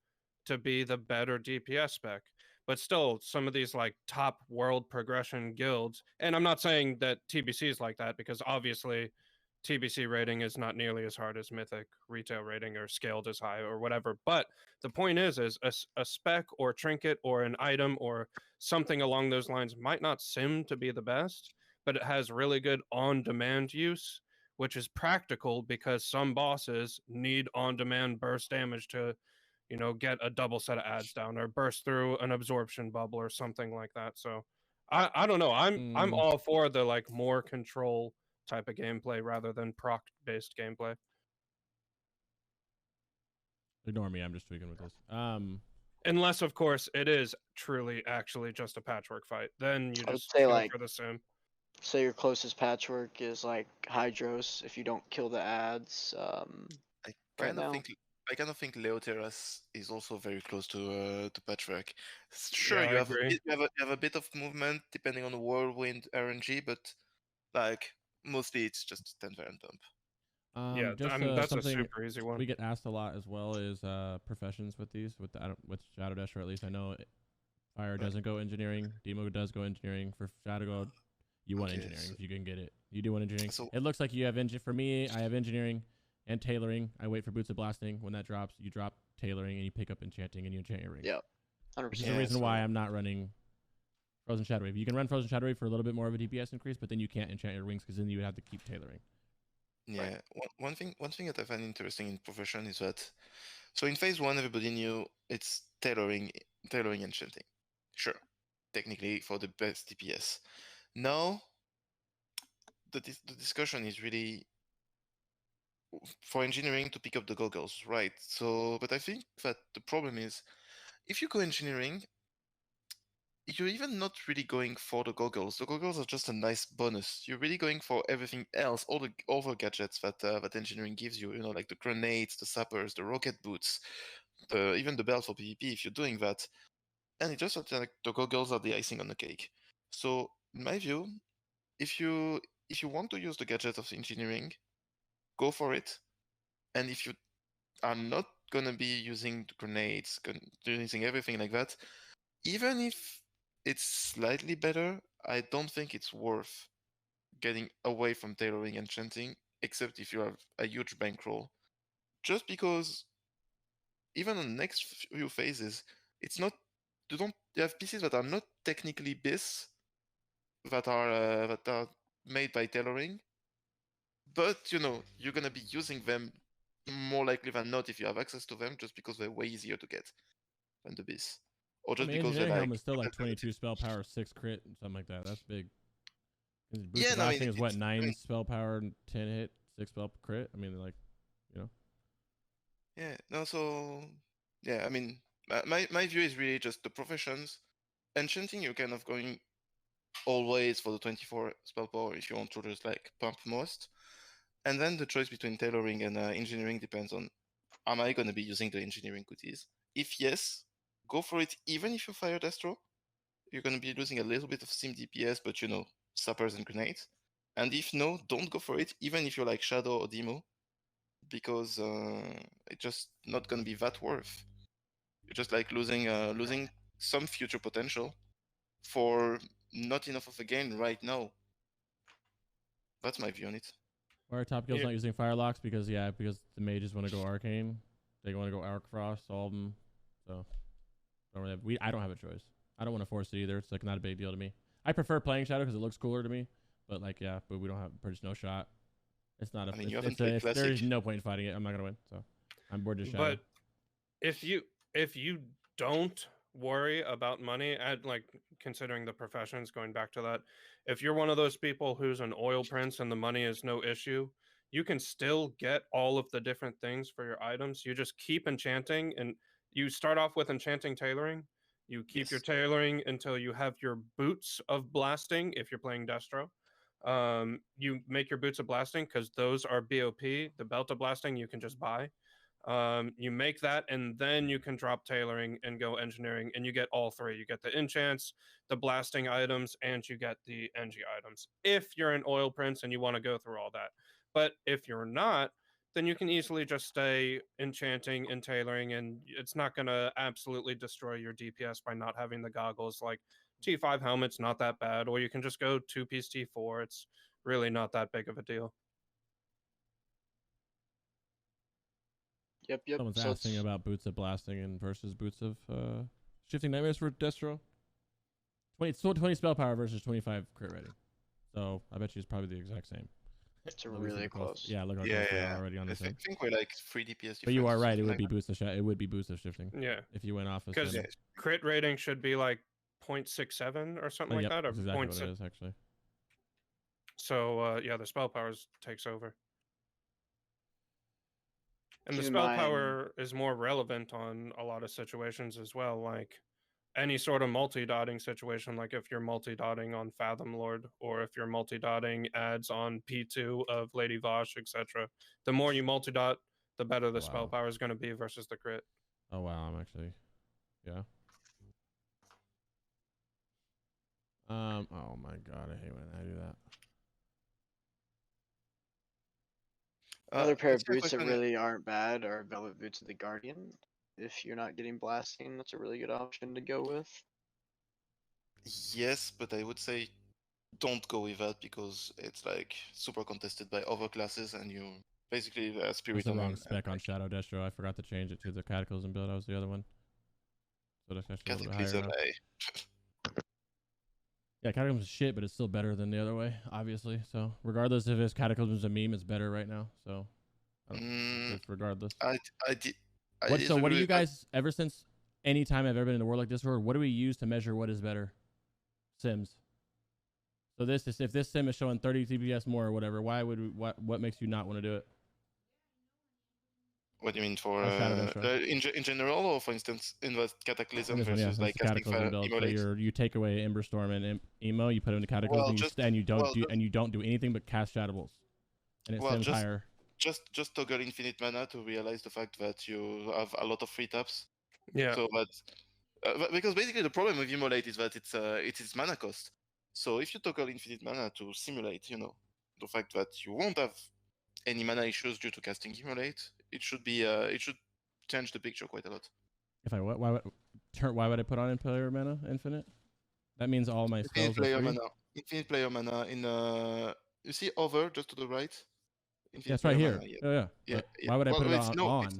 to be the better DPS spec. But still, some of these like top world progression guilds, and I'm not saying that TBC is like that because obviously TBC rating is not nearly as hard as Mythic retail rating or scaled as high or whatever. But the point is a spec or trinket or an item or something along those lines might not sim to be the best, but it has really good on-demand use, which is practical because some bosses need on-demand burst damage to, get a double set of ads down or burst through an absorption bubble or something like that. So I don't know. I'm all for the like more control type of gameplay rather than proc based gameplay. Ignore me. I'm just tweaking with this. Unless, of course, it is truly actually just a patchwork fight. Then you just say go like for the sim. Say your closest patchwork is like Hydros if you don't kill the ads. I kind of think Leoteras is also very close to patchwork. Sure, Yeah, you I have agree. you have a bit of movement depending on the whirlwind RNG, but like mostly it's just stand there and dump. Yeah, just that's something a super easy one. we get asked a lot as well is professions with these with Shadow Dash, or at least I know Fire doesn't go engineering, Demo does go engineering. For Shadow God, you want engineering if you can get it. You do want engineering. So, it looks like you have for me, I have engineering and tailoring. I wait for Boots of Blasting. When that drops, you drop tailoring and you pick up enchanting and you enchant your ring. Yep. 100%. Which is the reason why I'm not running Frozen Shadow Wave. You can run Frozen Shadow Wave for a little bit more of a DPS increase, but then you can't enchant your wings because then you would have to keep tailoring. Yeah, right. One thing that I find interesting in profession is that, so in phase 1, everybody knew it's tailoring enchanting. Sure, technically for the best DPS. Now, the discussion is really for engineering to pick up the goggles, right? So, but I think that the problem is, if you go engineering, you're even not really going for the goggles. The goggles are just a nice bonus. You're really going for everything else, all the gadgets that engineering gives you. Like the grenades, the sappers, the rocket boots, even the belt for PvP. If you're doing that, and it just like the goggles are the icing on the cake. So, in my view, if you want to use the gadget of engineering, go for it. And if you are not gonna be using the grenades, using everything like that, even if it's slightly better, I don't think it's worth getting away from tailoring and enchanting, except if you have a huge bankroll. Just because even on the next few phases, it's not you have pieces that are not technically BIS that are made by tailoring, but you're gonna be using them more likely than not if you have access to them, just because they're way easier to get than the BIS. Or just because they're helm is still like 22 spell power, 6 crit, and something like that. That's big. Yeah, no, I mean, is what, 9 spell power, 10 hit, 6 spell crit. I mean, like, Yeah, no, so yeah, I mean, my view is really just the professions. Enchanting, you're kind of going always for the 24 spell power if you want to just like pump most. And then the choice between tailoring and engineering depends on, am I going to be using the engineering goodies? If yes, go for it even if you fire Destro. You're going to be losing a little bit of sim DPS, but you know, sappers and grenades. And if no, don't go for it, even if you're like Shadow or Demo, because it's just not going to be that worth. You're just like losing some future potential for not enough of a gain right now. That's my view on it. Why are top guilds not using firelocks? Because because the mages want to go arcane. They want to go arc frost, all of them. So I don't have a choice. I don't want to force it either. It's like not a big deal to me. I prefer playing Shadow because it looks cooler to me. But like but we don't have there's no shot. It's not a. I mean, there is no point in fighting it. I'm not gonna win. So I'm bored to Shadow. But if you don't worry about money, like considering the professions, going back to that, if you're one of those people who's an oil prince and the money is no issue, you can still get all of the different things for your items. You just keep enchanting, and you start off with enchanting tailoring. You keep your tailoring until you have your boots of blasting if you're playing Destro. You make your boots of blasting because those are BOP. The belt of blasting you can just buy. You make that, and then you can drop tailoring and go engineering, and you get all three. You get the enchants, the blasting items, and you get the NG items. If you're an oil prince and you want to go through all that. But if you're not, then you can easily just stay enchanting and tailoring, and it's not going to absolutely destroy your DPS by not having the goggles. Like T5 helmet's not that bad, or you can just go 2-piece T4. It's really not that big of a deal. Yep. Someone's asking about boots of blasting and versus boots of shifting nightmares for Destro. 20 spell power versus 25 crit rating. So I bet you it's probably the exact same. It's really close. Yeah, look how close we are already on this. I think we're like 3 DPS. But you are right. It would be boost of it would be boost of shifting. Yeah. If you went off of because crit rating should be like 0.67 or something like that, or that's exactly what it is actually. So the spell power takes over. And the spell power is more relevant on a lot of situations as well, like any sort of multi-dotting situation, like if you're multi-dotting on Fathom Lord, or if you're multi-dotting ads on P2 of Lady Vosh, etc. The more you multi-dot, the better the spell power is going to be versus the crit. Oh wow, I'm actually, yeah. Oh my god, I hate when I do that. Another pair of boots that really aren't bad are velvet boots of the Guardian. If you're not getting blasting, that's a really good option to go with. Yes, but I would say don't go with that because it's like super contested by other classes, and you basically spirit on the wrong spec on Shadow Destro. I forgot to change it to the Cataclysm build. That was the other one. So that's actually Cataclysm. Yeah, Cataclysm is shit, but it's still better than the other way, obviously. So regardless if it's Cataclysm's a meme, it's better right now. So regardless. So what do you guys, ever since any time I've ever been in the Warlock Discord, what do we use to measure what is better? Sims. So this is, if this sim is showing 30 DPS more or whatever, why would we, what makes you not want to do it? What do you mean for in general, or for instance in the Cataclysm versus like Cataclysm build? So you take away Emberstorm and Emo, you put them in the Cataclysm, and you don't do anything but cast Shadow Bolts, and it sims higher. Just toggle infinite mana to realize the fact that you have a lot of free taps. Yeah. So that because basically the problem with Immolate is that it is mana cost. So if you toggle infinite mana to simulate, the fact that you won't have any mana issues due to casting Immolate, it should change the picture quite a lot. If I why would I put on player mana infinite? That means all my spells are free. Infinite player mana in you see over just to the right. Yeah, it's right here. Yeah. Why would I put it on?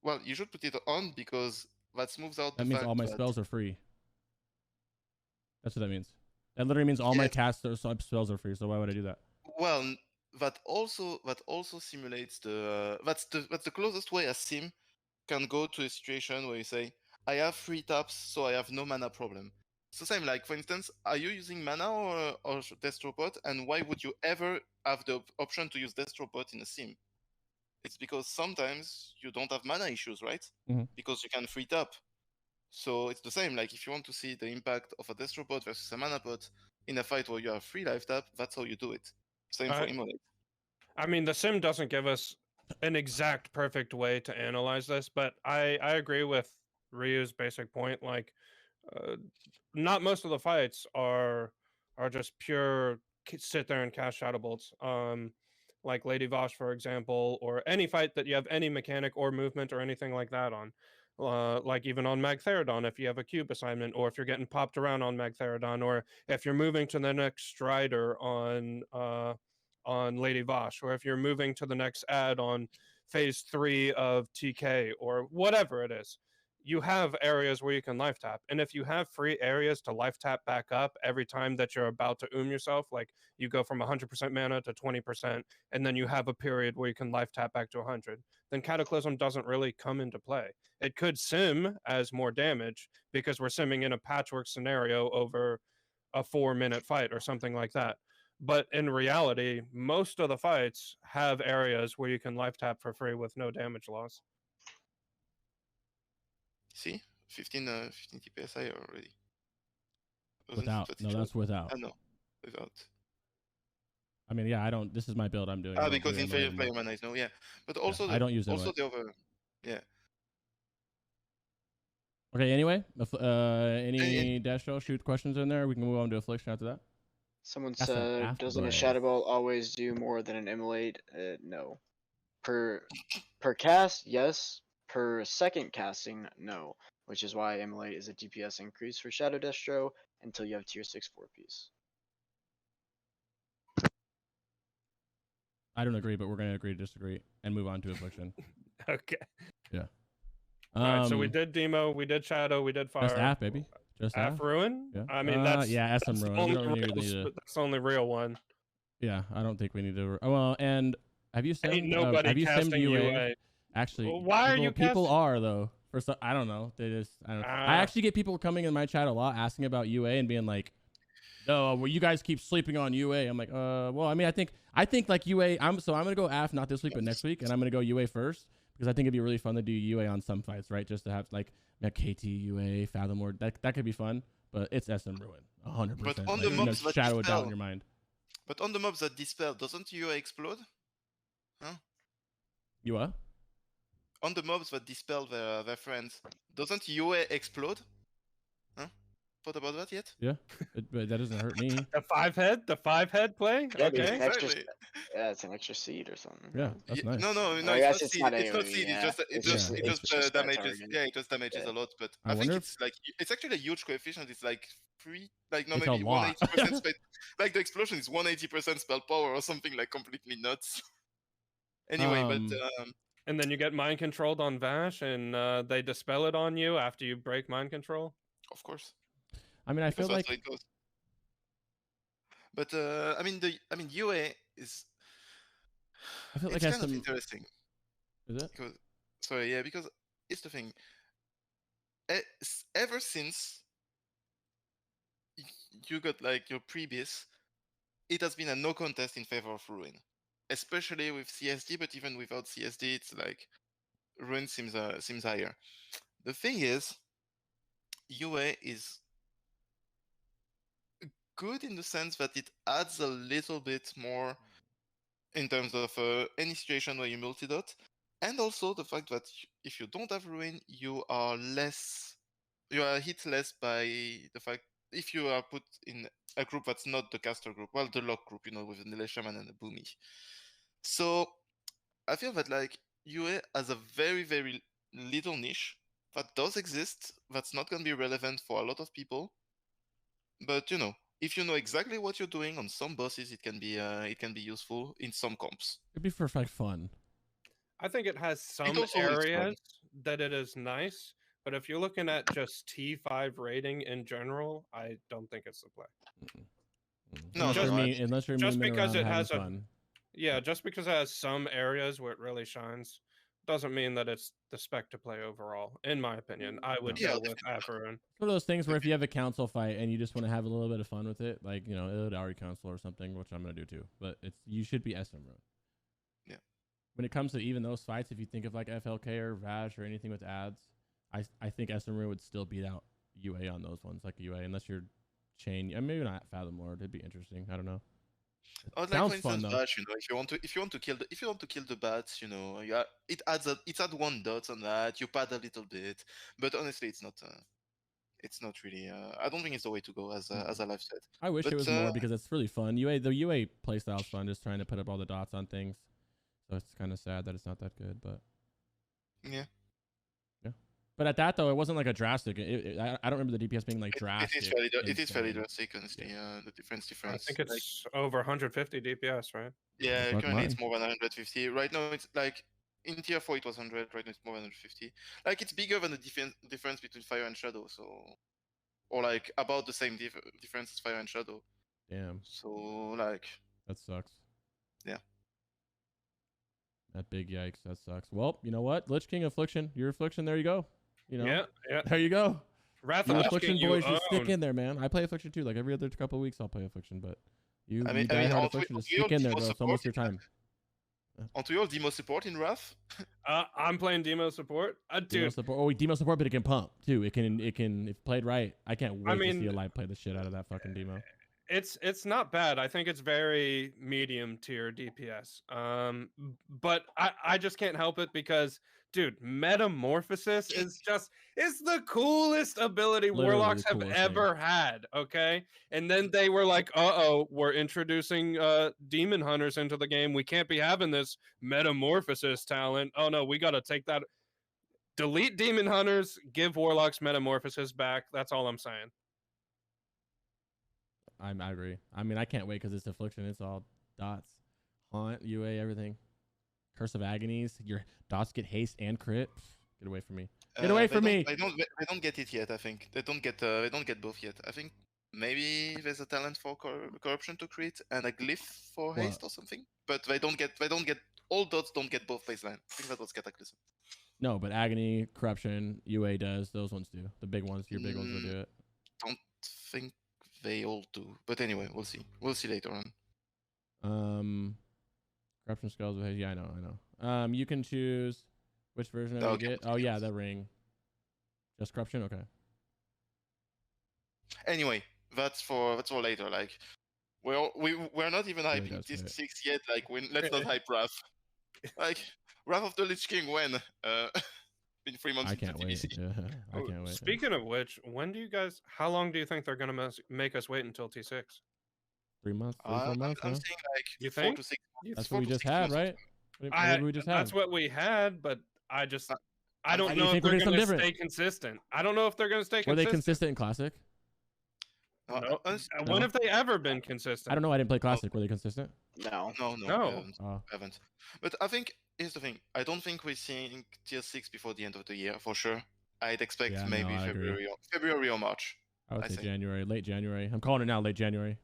Well, you should put it on because that smooths out. That means all my spells are free. That's what that means. That literally means all my cast spells are free. So why would I do that? Well, that also simulates that's the closest way a sim can go to a situation where you say, I have free taps, so I have no mana problem. So same, like for instance, are you using mana or Destropod, and why would you ever have the option to use Destropod in a sim? It's because sometimes you don't have mana issues, right? Mhm. Because you can free tap. So it's the same. Like if you want to see the impact of a Destro pot versus a mana pot in a fight where you have free life tap, that's how you do it. Same for Immolate. I mean, the sim doesn't give us an exact perfect way to analyze this, but I agree with Ryu's basic point. Like, not most of the fights are just pure sit there and cast shadow bolts. Like Lady Vosh, for example, or any fight that you have any mechanic or movement or anything like that on. Like even on Magtheridon, if you have a cube assignment, or if you're getting popped around on Magtheridon, or if you're moving to the next Strider on Lady Vosh, or if you're moving to the next ad on phase 3 of TK, or whatever it is, you have areas where you can life tap. And if you have free areas to life tap back up every time that you're about to yourself, like you go from 100% mana to 20%, and then you have a period where you can life tap back to 100, then Cataclysm doesn't really come into play. It could sim as more damage because we're simming in a patchwork scenario over a 4-minute fight or something like that. But in reality, most of the fights have areas where you can life tap for free with no damage loss. See, 15 TPSI already. Without. No, that's without. No, without. I mean, yeah, I don't. This is my build I'm doing. Because inferior player mana is no, yeah. But also, I don't use also the other, yeah. Okay. Anyway, any Destro shoot questions in there? We can move on to Affliction after that. Someone said, doesn't a Shadow Ball always do more than an Immolate? No. Per cast, yes. Per second casting, no. Which is why Immolate is a DPS increase for Shadow Destro until you have tier 6 4-piece. I don't agree, but we're going to agree to disagree and move on to Affliction. Okay. Yeah. All right, so we did Demo, we did Shadow, we did Fire. Just Aff, baby. Just Aff Ruin? Yeah. I mean, that's SM Ruin. That's the only real one. Yeah, I don't think we need to. Well, and have you simmed? Ain't nobody have you simmed casting UA? Actually, well, why are you people casting? are though. For some, I don't know. They just I don't know. I actually get people coming in my chat a lot asking about UA and being like, "No, well, you guys keep sleeping on UA." I'm like, well, I mean, I think like UA. I'm gonna go Aff not this week but next week, and I'm gonna go UA first because I think it'd be really fun to do UA on some fights, right? Just to have like KT UA Fathom Ward. That could be fun, but it's SM Ruin 100%. But on the mobs that shadow dispel, doubt in your mind. But on the mobs that dispel, doesn't UA explode? Huh? You what? On the mobs that dispel their friends, doesn't UA explode? Huh? Thought about that yet? Yeah, but that doesn't hurt me. The 5-head play? Yeah, Okay. exactly. Yeah, it's an extra seed or something. Yeah, that's nice. No, I it's guess not it's seed. not It's not seed. yeah. It just damages. Yeah, it just damages a lot. But I think it's like it's actually a huge coefficient. It's like maybe 180%. Like the explosion is 180% spell power or something like completely nuts. Anyway, but and then you get mind controlled on Vash, and they dispel it on you after you break mind control. Of course. I mean, I feel like. It goes. But I mean, UA is. I feel like it's kind of interesting. Is it? Because it's the thing. Ever since you got like your BIS, it has been a no contest in favor of Ruin, especially with CSD. But even without CSD, it's like Ruin seems higher. The thing is, UA is good in the sense that it adds a little bit more in terms of any situation where you multi-dot, and also the fact that if you don't have Ruin, you are hit less by the fact if you are put in a group that's not the caster group, well, the lock group, with the Nile Shaman and the Boomy. So I feel that like UA has a very, very little niche that does exist, that's not going to be relevant for a lot of people, but if you know exactly what you're doing on some bosses, it can be useful in some comps. It'd be for like fun. I think it has some areas that it is nice, but if you're looking at just T5 rating in general, I don't think it's the play. No, unless you're just because it has fun. Just because it has some areas where it really shines, doesn't mean that it's the spec to play overall. In my opinion, I would go with Aferun. It's one of those things where if you have a council fight and you just want to have a little bit of fun with it, like Illidari council or something, which I'm gonna do too. But you should be SM Ruin. Yeah. when it comes to even those fights, if you think of like FLK or Vash or anything with ads, I think Esmeralda would still beat out UA on those ones, like UA, unless you're chain. Maybe not Fathom Lord. It'd be interesting. I don't know. Like Sounds for instance, fun though. Bash, if you want to kill the bats, it adds one dot on that. You pad a little bit, but honestly, it's not really. I don't think it's the way to go, as I've said. I wish it was more because it's really fun. The UA playstyle is fun, just trying to put up all the dots on things. So it's kind of sad that it's not that good, but yeah. But at that though, it wasn't like a drastic. I don't remember the DPS being like drastic. It is fairly drastic, honestly. The difference. I think it's over 150 DPS, right? Yeah, currently it's more than 150. Right now it's like in tier 4 it was 100. Right now it's more than 150. Like it's bigger than the difference between Fire and Shadow. So, or like about the same difference as Fire and Shadow. Damn. So like that sucks. Yeah. That big yikes. That sucks. Well, you know what? Lich King Affliction. Your Affliction. There you go. You know. Yeah. There you go. Wrath of Affliction boys, just stick in there, man. I play Affliction too. Like every other couple of weeks, I'll play Affliction. But you die hard Affliction, just stick in there, bro. It's almost your time. Aren't we all Demo support in Wrath? I'm playing Demo support. Dude. Demo support. Oh, Demo support, but it can pump too. It can if played right. I can't wait to see a live play the shit out of that fucking Demo. It's not bad. I think it's very medium tier DPS. But I just can't help it because, dude, Metamorphosis is the coolest ability Literally Warlocks have ever had. Okay, and then they were like, we're introducing Demon Hunters into the game. We can't be having this Metamorphosis talent. Oh no, we got to take that. Delete Demon Hunters. Give Warlocks Metamorphosis back. That's all I'm saying. I agree. I mean, I can't wait because it's Affliction. It's all dots, haunt, UA, everything. Curse of Agonies. Your dots get haste and crit. Get away from me. Get away from me. They don't get it yet. I think they don't get both yet. I think maybe there's a talent for corruption to crit and a glyph for haste or something. But they don't get all dots. Don't get both baseline. I think that was Cataclysm. No, but Agony, Corruption, UA does. Those ones do. The big ones. Your big ones will do it. Don't think they all do, but anyway, we'll see. We'll see later on. Corruption Skulls. Yeah, I know. You can choose which version of you get. Oh yeah, the ring. Just Corruption. Okay. Anyway, that's for later. Like, we're not even hyping this 6 yet. Like, let's not hype Wrath. Like, Wrath of the Lich King when in 3 months. I can't wait. Yeah, I can't wait. Speaking of which, how long do you think they're gonna make us wait until T6? 3 months, 4 months. I'm saying like you 4 think? to 6 months. That's what we just had, right? That's what we had, but I don't know if they're going to stay consistent. I don't know if they're going to stay consistent. Were they consistent in Classic? No. When have they ever been consistent? I don't know. I didn't play Classic. Were they consistent? No. Haven't. But I think here's the thing. I don't think we're seeing tier 6 before the end of the year for sure. I'd expect maybe February or March. I would say January, late January. I'm calling it now, late January.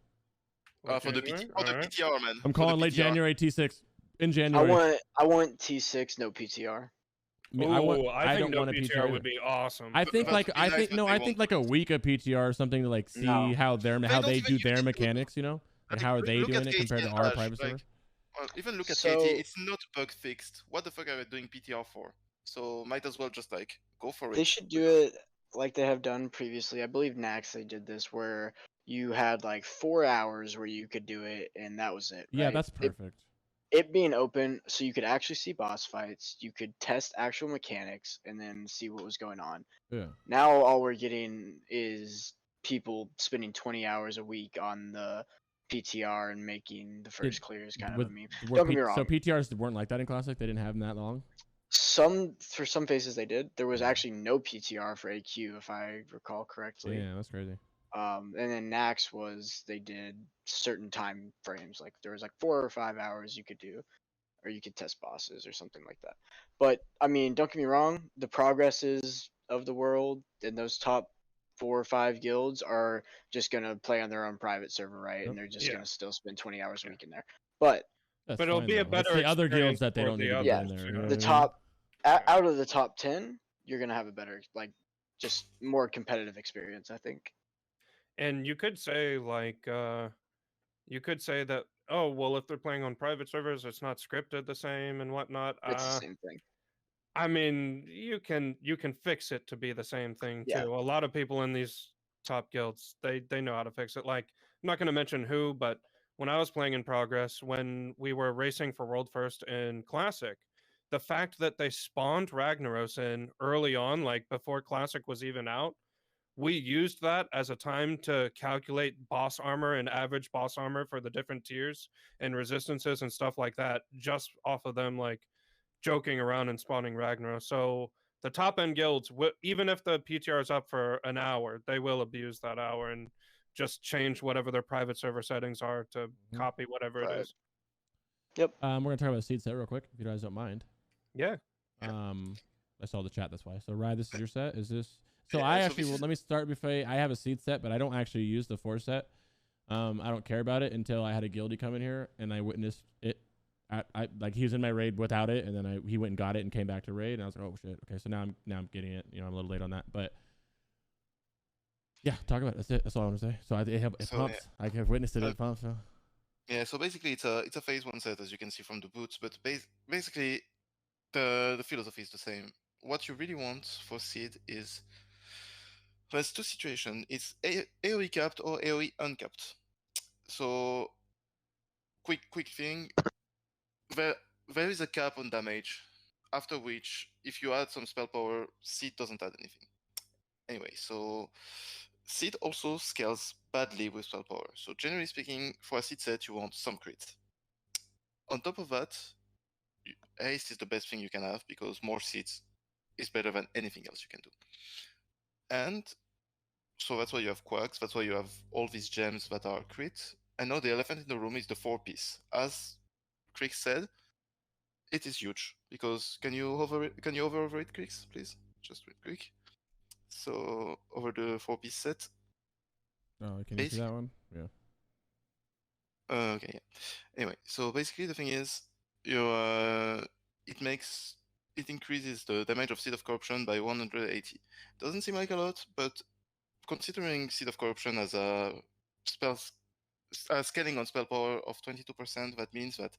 For the PTR, man. I'm calling late January T6 in January. I want T6, no PTR. I think no PTR would be awesome. I think like a week of PTR or something to like see how they do their mechanics, you know, and how are they doing it compared to our private server. Even look at KT, it's not bug fixed. What the fuck are they doing PTR for? So might as well just like go for it. They should do it like they have done previously. I believe Nax they did this where you had like 4 hours where you could do it and that was it. Right? Yeah, that's perfect. It being open so you could actually see boss fights, you could test actual mechanics and then see what was going on. Yeah. Now all we're getting is people spending 20 hours a week on the PTR and making the first clears kind of a meme. Don't get me wrong. So PTRs weren't like that in Classic? They didn't have them that long? For some phases they did. There was actually no PTR for AQ if I recall correctly. Yeah, that's crazy. And then Nax was they did certain time frames, like there was like 4 or 5 hours you could do, or you could test bosses or something like that. But I mean, don't get me wrong, the progresses of the world and those top 4 or 5 guilds are just gonna play on their own private server, right? And they're just gonna still spend 20 hours a week in there. But it'll be a better. The other guilds that they don't need to be in there. You know the top out of the top 10, you're gonna have a better, like, just more competitive experience, I think. And you could say like you could say that, oh, well, if they're playing on private servers, it's not scripted the same and whatnot. It's the same thing. I mean, you can fix it to be the same thing Yeah. too. A lot of people in these top guilds, they know how to fix it. Like, I'm not going to mention who, but when I was playing in Progress, when we were racing for World First in Classic, the fact that they spawned Ragnaros in early on, like before Classic was even out, we used that as a time to calculate boss armor and average boss armor for the different tiers and resistances and stuff like that, just off of them like joking around and spawning Ragnaros. So the top end guilds, even if the PTR is up for an hour, they will abuse that hour and just change whatever their private server settings are to copy whatever it is. Yep. We're gonna talk about the seed set real quick, if you guys don't mind. Yeah. I saw the chat, that's why. So Rye, this is your set. Is this? So Yeah, I so actually, this is- let me start before I have a seed set, but I don't actually use the 4 set. I don't care about it until I had a guildie come in here and I witnessed it. I like he was in my raid without it, and then he went and got it and came back to raid, and I was like, oh shit, okay, so now I'm getting it. You know, I'm a little late on that, but yeah, talk about it. That's it. That's all I'm gonna say. So it So, pumps. I have witnessed it. It pumps. So. Yeah, so basically it's a phase 1 set, as you can see from the boots, but basically the philosophy is the same. What you really want for seed is there's 2 situations. It's AoE capped or AoE uncapped. So quick thing, there is a cap on damage, after which if you add some spell power, seed doesn't add anything. Anyway, so seed also scales badly with spell power. So generally speaking, for a seed set, you want some crit. On top of that, haste is the best thing you can have because more seeds is better than anything else you can do. And so that's why you have quags, that's why you have all these gems that are crit. And now the elephant in the room is the 4-piece. As Crix said, it is huge because can you hover it, Crix, please? Just real quick. So over the 4-piece set. Oh, can you see that one? Yeah. Okay, yeah. Anyway, so basically the thing is, it increases the damage of Seed of Corruption by 180. Doesn't seem like a lot, but considering Seed of Corruption as a scaling on spell power of 22%, that means that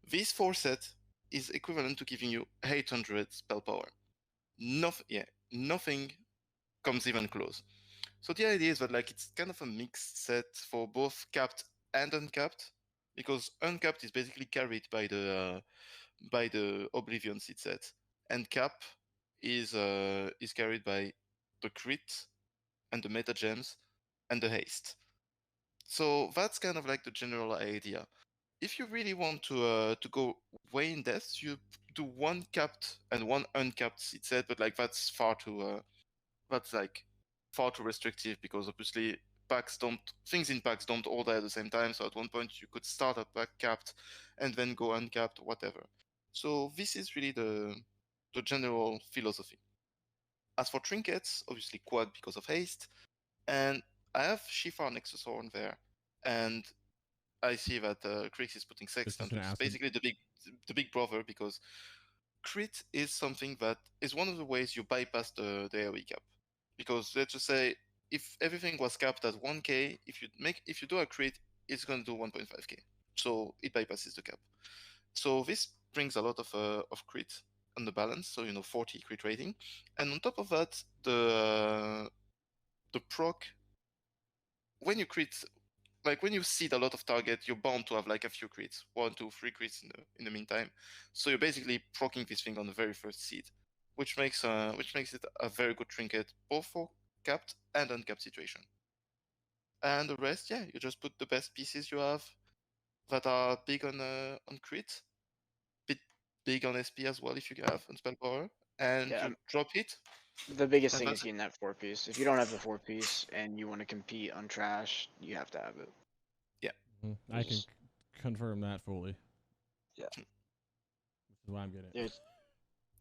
this 4 set is equivalent to giving you 800 spell power. Nothing comes even close. So the idea is that like it's kind of a mixed set for both capped and uncapped, because uncapped is basically carried by the Oblivion seed set, and cap is carried by the crit and the meta gems and the haste. So that's kind of like the general idea. If you really want to go way in depth, you do 1 capped and 1 uncapped seed set, but like that's far too restrictive because obviously things in packs don't all die at the same time. So at one point you could start a pack capped and then go uncapped, whatever. So this is really the general philosophy. As for trinkets, obviously quad because of haste, and I have Shifar Nexus Horn there, and I see that Crix is putting Sextant, which is basically the big brother, because crit is something that is one of the ways you bypass the AoE cap. Because let's just say if everything was capped at 1k, if you do a crit, it's going to do 1.5k. So it bypasses the cap. So this brings a lot of crit on the balance. So 40 crit rating, and on top of that, the proc, when you crit, like when you seed a lot of target, you're bound to have like a few crits, 1, 2, 3 crits in the meantime. So you're basically procking this thing on the very first seed, which makes it a very good trinket both for capped and uncapped situation. And the rest, yeah, you just put the best pieces you have that are big on crit, big on SP as well if you have on spell power, and you drop hit. The biggest thing is getting that 4-piece. If you don't have the 4-piece and you want to compete on trash, you have to have it. Yeah. I can confirm that fully. Yeah. This is why I'm getting it.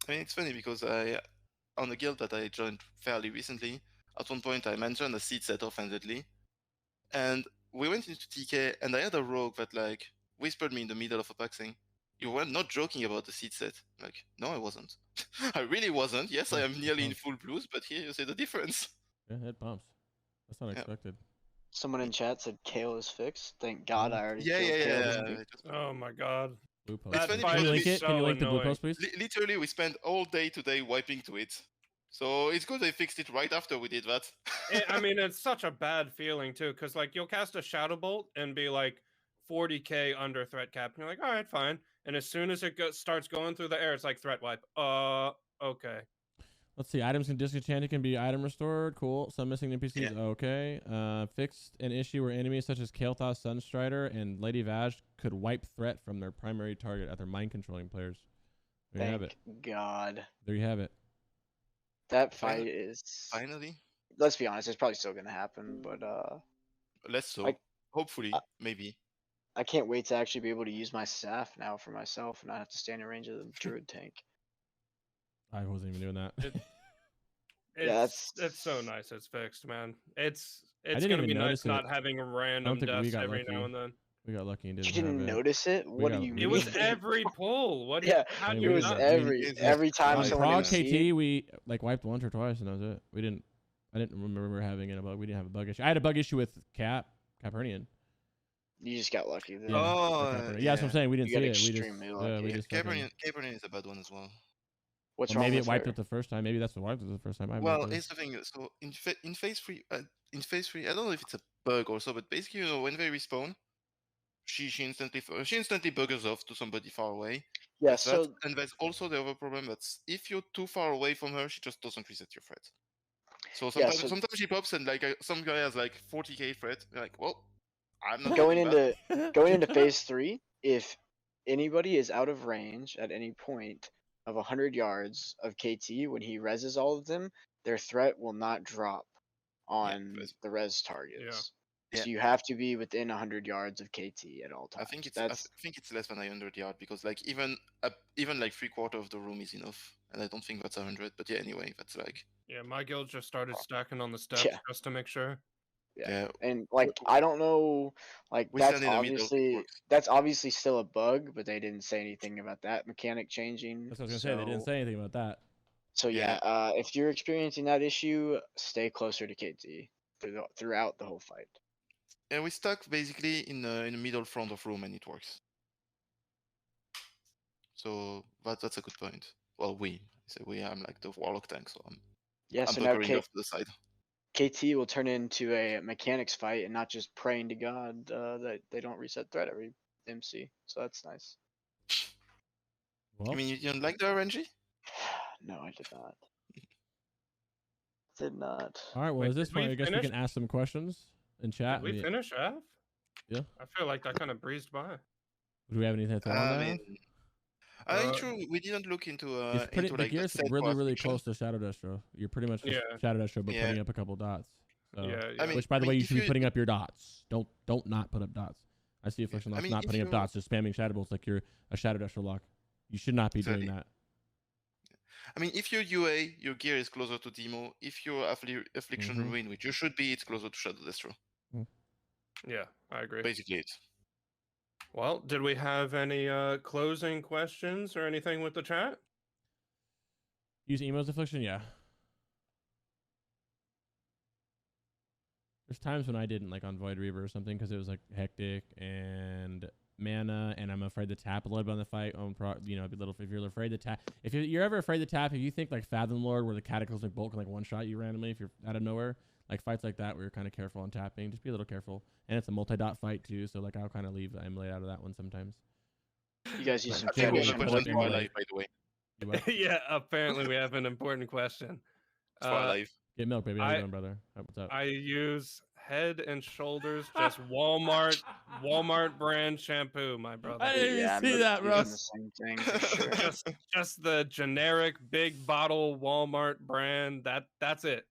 I mean, it's funny because on a guild that I joined fairly recently, at one point I mentioned a seed set offhandedly, and we went into TK, and I had a rogue that like whispered me in the middle of a pack saying, "You were not joking about the seed set." Like, no, I wasn't. I really wasn't. Yes, I am nearly in full blues, but here you see the difference. Yeah, it pumps. That's unexpected. Someone in chat said Kale is fixed. Thank God I already Yeah, killed yeah, Kale yeah. this week. Oh my god. Blue post. It's That funny fight Can you because link is it? Can you so link the blue annoying. post, please? Literally, we spent all day today wiping to it. So it's good they fixed it right after we did that. I mean, it's such a bad feeling too, because like you'll cast a Shadow Bolt and be like 40k under threat cap, and you're like, all right, fine. And as soon as it starts going through the air, it's like threat wipe. Okay. Let's see. Items can disenchanted can be item restored. Cool. Some missing NPCs. Yeah. Okay. Fixed an issue where enemies such as Kael'thas, Sunstrider, and Lady Vaj could wipe threat from their primary target at their mind controlling players. There you have it. Thank God. There you have it. That fight is. Finally, Let's be honest, it's probably still gonna happen, but let's so. Like, Hopefully, uh, maybe. I can't wait to actually be able to use my staff now for myself and not have to stand in range of the druid tank. I wasn't even doing that. It's Yeah, it's so nice. It's fixed, man. It's didn't gonna even be nice notice it. not having random think we deaths got every lucky. now and then. We got lucky and You didn't didn't have it. notice it? What do got- you mean? It was every pull. What? Yeah, How do I mean, you it was not? every time On someone Prog MC. KT, we like wiped once or twice, and that was it. We didn't. I didn't remember having a bug. We didn't have a bug issue. I had a bug issue with Capernian. You just got lucky then. Yeah, Oh, yeah, that's what I'm saying. We didn't You got see it. We just, extremely lucky. we just fucking, Cabernet is a bad one as well. What's well, wrong maybe with it wiped her? it the first time. Maybe that's what wiped it the first time. I have no Well, clue. here's the thing. So in phase three, I don't know if it's a bug or so, but basically, when they respawn, she instantly buggers off to somebody far away. Yeah, There's that, so and there's also the other problem that's if you're too far away from her, she just doesn't reset your threat. So Yeah, sometimes she pops and like some guy has like 40k threat. You're like, well, I'm not going doing into that. going into phase 3, if anybody is out of range at any point of 100 yards of KT when he reses all of them, their threat will not drop on res. the res targets. Yeah. So you have to be within 100 yards of KT at all I times. think it's That's I think it's less than 100 yard because like even like 3/4 of the room is enough, and I don't think that's 100. But yeah, anyway, that's like Yeah, my guild just started stacking on the steps Yeah. just to make sure. yeah. And like I don't know, like we that's stand in the middle. It works. obviously still a bug, but they didn't say anything about that mechanic changing. That's what I was gonna say. They didn't say anything about that. So Yeah. if you're experiencing that issue, stay closer to KT throughout the whole fight. And we stuck basically in the middle front of room, and it works. So that's a good point. Well, I'm like the Warlock tank, so I'm So now buggering off to the side. KT will turn into a mechanics fight and not just praying to God that they don't reset threat every MC. So that's nice. Well, I mean, you don't like the RNG? No, I did not. Did not. all right. Well, Wait, at this did we point, I guess we finish? can ask some questions in chat. Did we finish F? Yeah. I feel like that kind of breezed by. Do we have anything to add on I that? mean, I think true. We didn't look into It's pretty. into The like gear's the really, really Affliction. close to Shadow Destro. You're pretty much just Yeah. Shadow Destro, but Yeah. putting up a couple dots. So, Yeah, I yeah. mean, which, by the way, you if should be putting up your dots. Don't not put up dots. I see Affliction I Lock's mean, not if putting up you- dots, just spamming Shadow Bolts like you're a Shadow Destro lock. You should not be doing Exactly. that. I mean, if you're UA, your gear is closer to Demo. If you're Affliction Mhm. Ruin, which you should be, it's closer to Shadow Destro. Yeah, I agree. Basically, it. Well, did we have any closing questions or anything with the chat? Use Emo's Affliction, yeah. There's times when I didn't, like on Void Reaver or something, because it was like hectic and mana, and I'm afraid to tap a little bit on the fight. If you're afraid to tap, if you're ever afraid to tap, if you think like Fathom Lord, where the Cataclysmic Bolt can like one shot you randomly, if you're out of nowhere, like fights like that where you're kind of careful on tapping, just be a little careful. And it's a multi-dot fight too, so like I'll kind of leave the Emulate out of that one sometimes. You guys use some I think we Fetish have a and question Bullet for our Emulate. life, by the way. You what? Yeah, apparently we have an important question. For our life. Get milk, baby. How you doing, brother? What's up? I use Head and Shoulders just Walmart brand shampoo, my brother. I didn't even I'm see that, using bro. the same thing for sure. just the generic big bottle Walmart brand. That's it.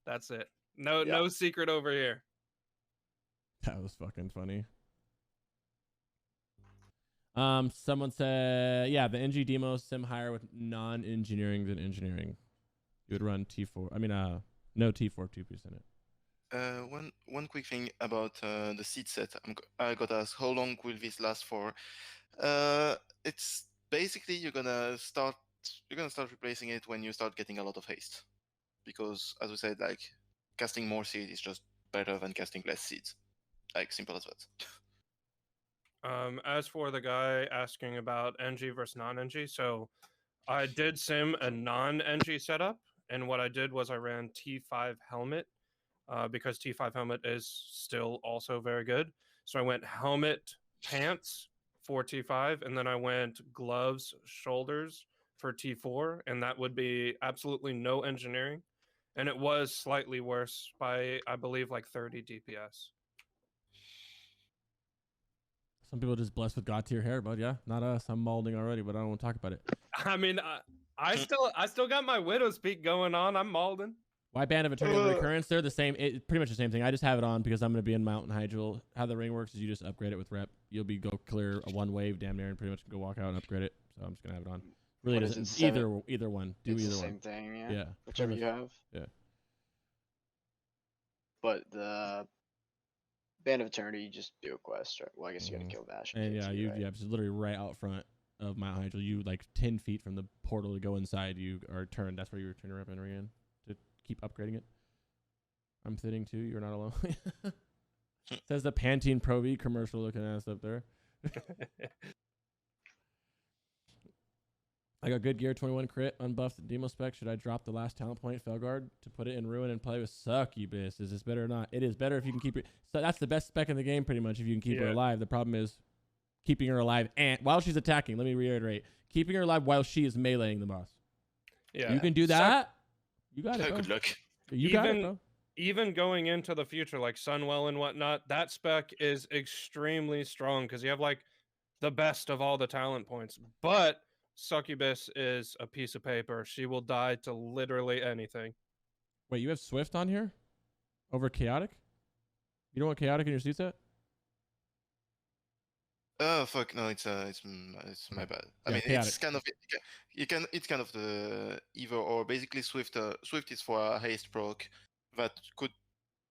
That's it. No secret over here. That was fucking funny. Someone said, yeah, the NG demo sim higher with non-engineering than engineering. You would run T4. I mean, no T4 2-piece in it. One quick thing about the seed set. I got asked how long will this last for. It's basically you're gonna start replacing it when you start getting a lot of haste, because as we said, like casting more seed is just better than casting less seeds. Like simple as that. As for the guy asking about NG versus non-NG, so I did sim a non-NG setup, and what I did was I ran T5 helmet, because T5 helmet is still also very good. So I went helmet, pants for T5, and then I went gloves, shoulders for T4, and that would be absolutely no engineering. And it was slightly worse by, I believe, like 30 DPS. Some people are just blessed with god tier hair, but yeah, not us. I'm molding already, but I don't want to talk about it. I mean, I still got my Widow's Peak going on. I'm malding. Why Band of Eternal Recurrence? They're the same. It's pretty much the same thing. I just have it on because I'm going to be in Mountain Hydral. How the ring works is you just upgrade it with rep. You'll be go clear a one wave damn near and pretty much go walk out and upgrade it. So I'm just going to have it on. Really What doesn't. is it, Either one. Do it's either the one. same thing, yeah. Yeah. Whichever you have. Yeah. But the Band of Eternity, you just do a quest, right? Well, I guess you gotta kill Vash. And yeah, right? yeah, it's literally right out front of Mount Hydral. You like 10 feet from the portal to go inside. You are turned. That's where you return your rep entry in to keep upgrading it. I'm sitting too. You're not alone. Says the Pantene Pro V commercial looking ass up there. I got good gear 21 crit unbuffed demo spec. Should I drop the last talent point Felguard to put it in ruin and play with succubus? Is this better or not? It is better if you can keep it. So that's the best spec in the game pretty much if you can keep her alive. The problem is keeping her alive and while she's attacking. Let me reiterate. Keeping her alive while she is meleeing the boss. Yeah. You can do that. You got it, bro. Good luck. You got it, bro. Even going into the future, like Sunwell and whatnot, that spec is extremely strong because you have like the best of all the talent points. But Succubus is a piece of paper. She will die to literally anything. Wait, you have Swift on here? Over Chaotic? You don't want Chaotic in your seat set? Oh fuck! No, it's my bad. I mean, Chaotic. it's kind of it's kind of the either or. Basically, Swift is for a haste proc that could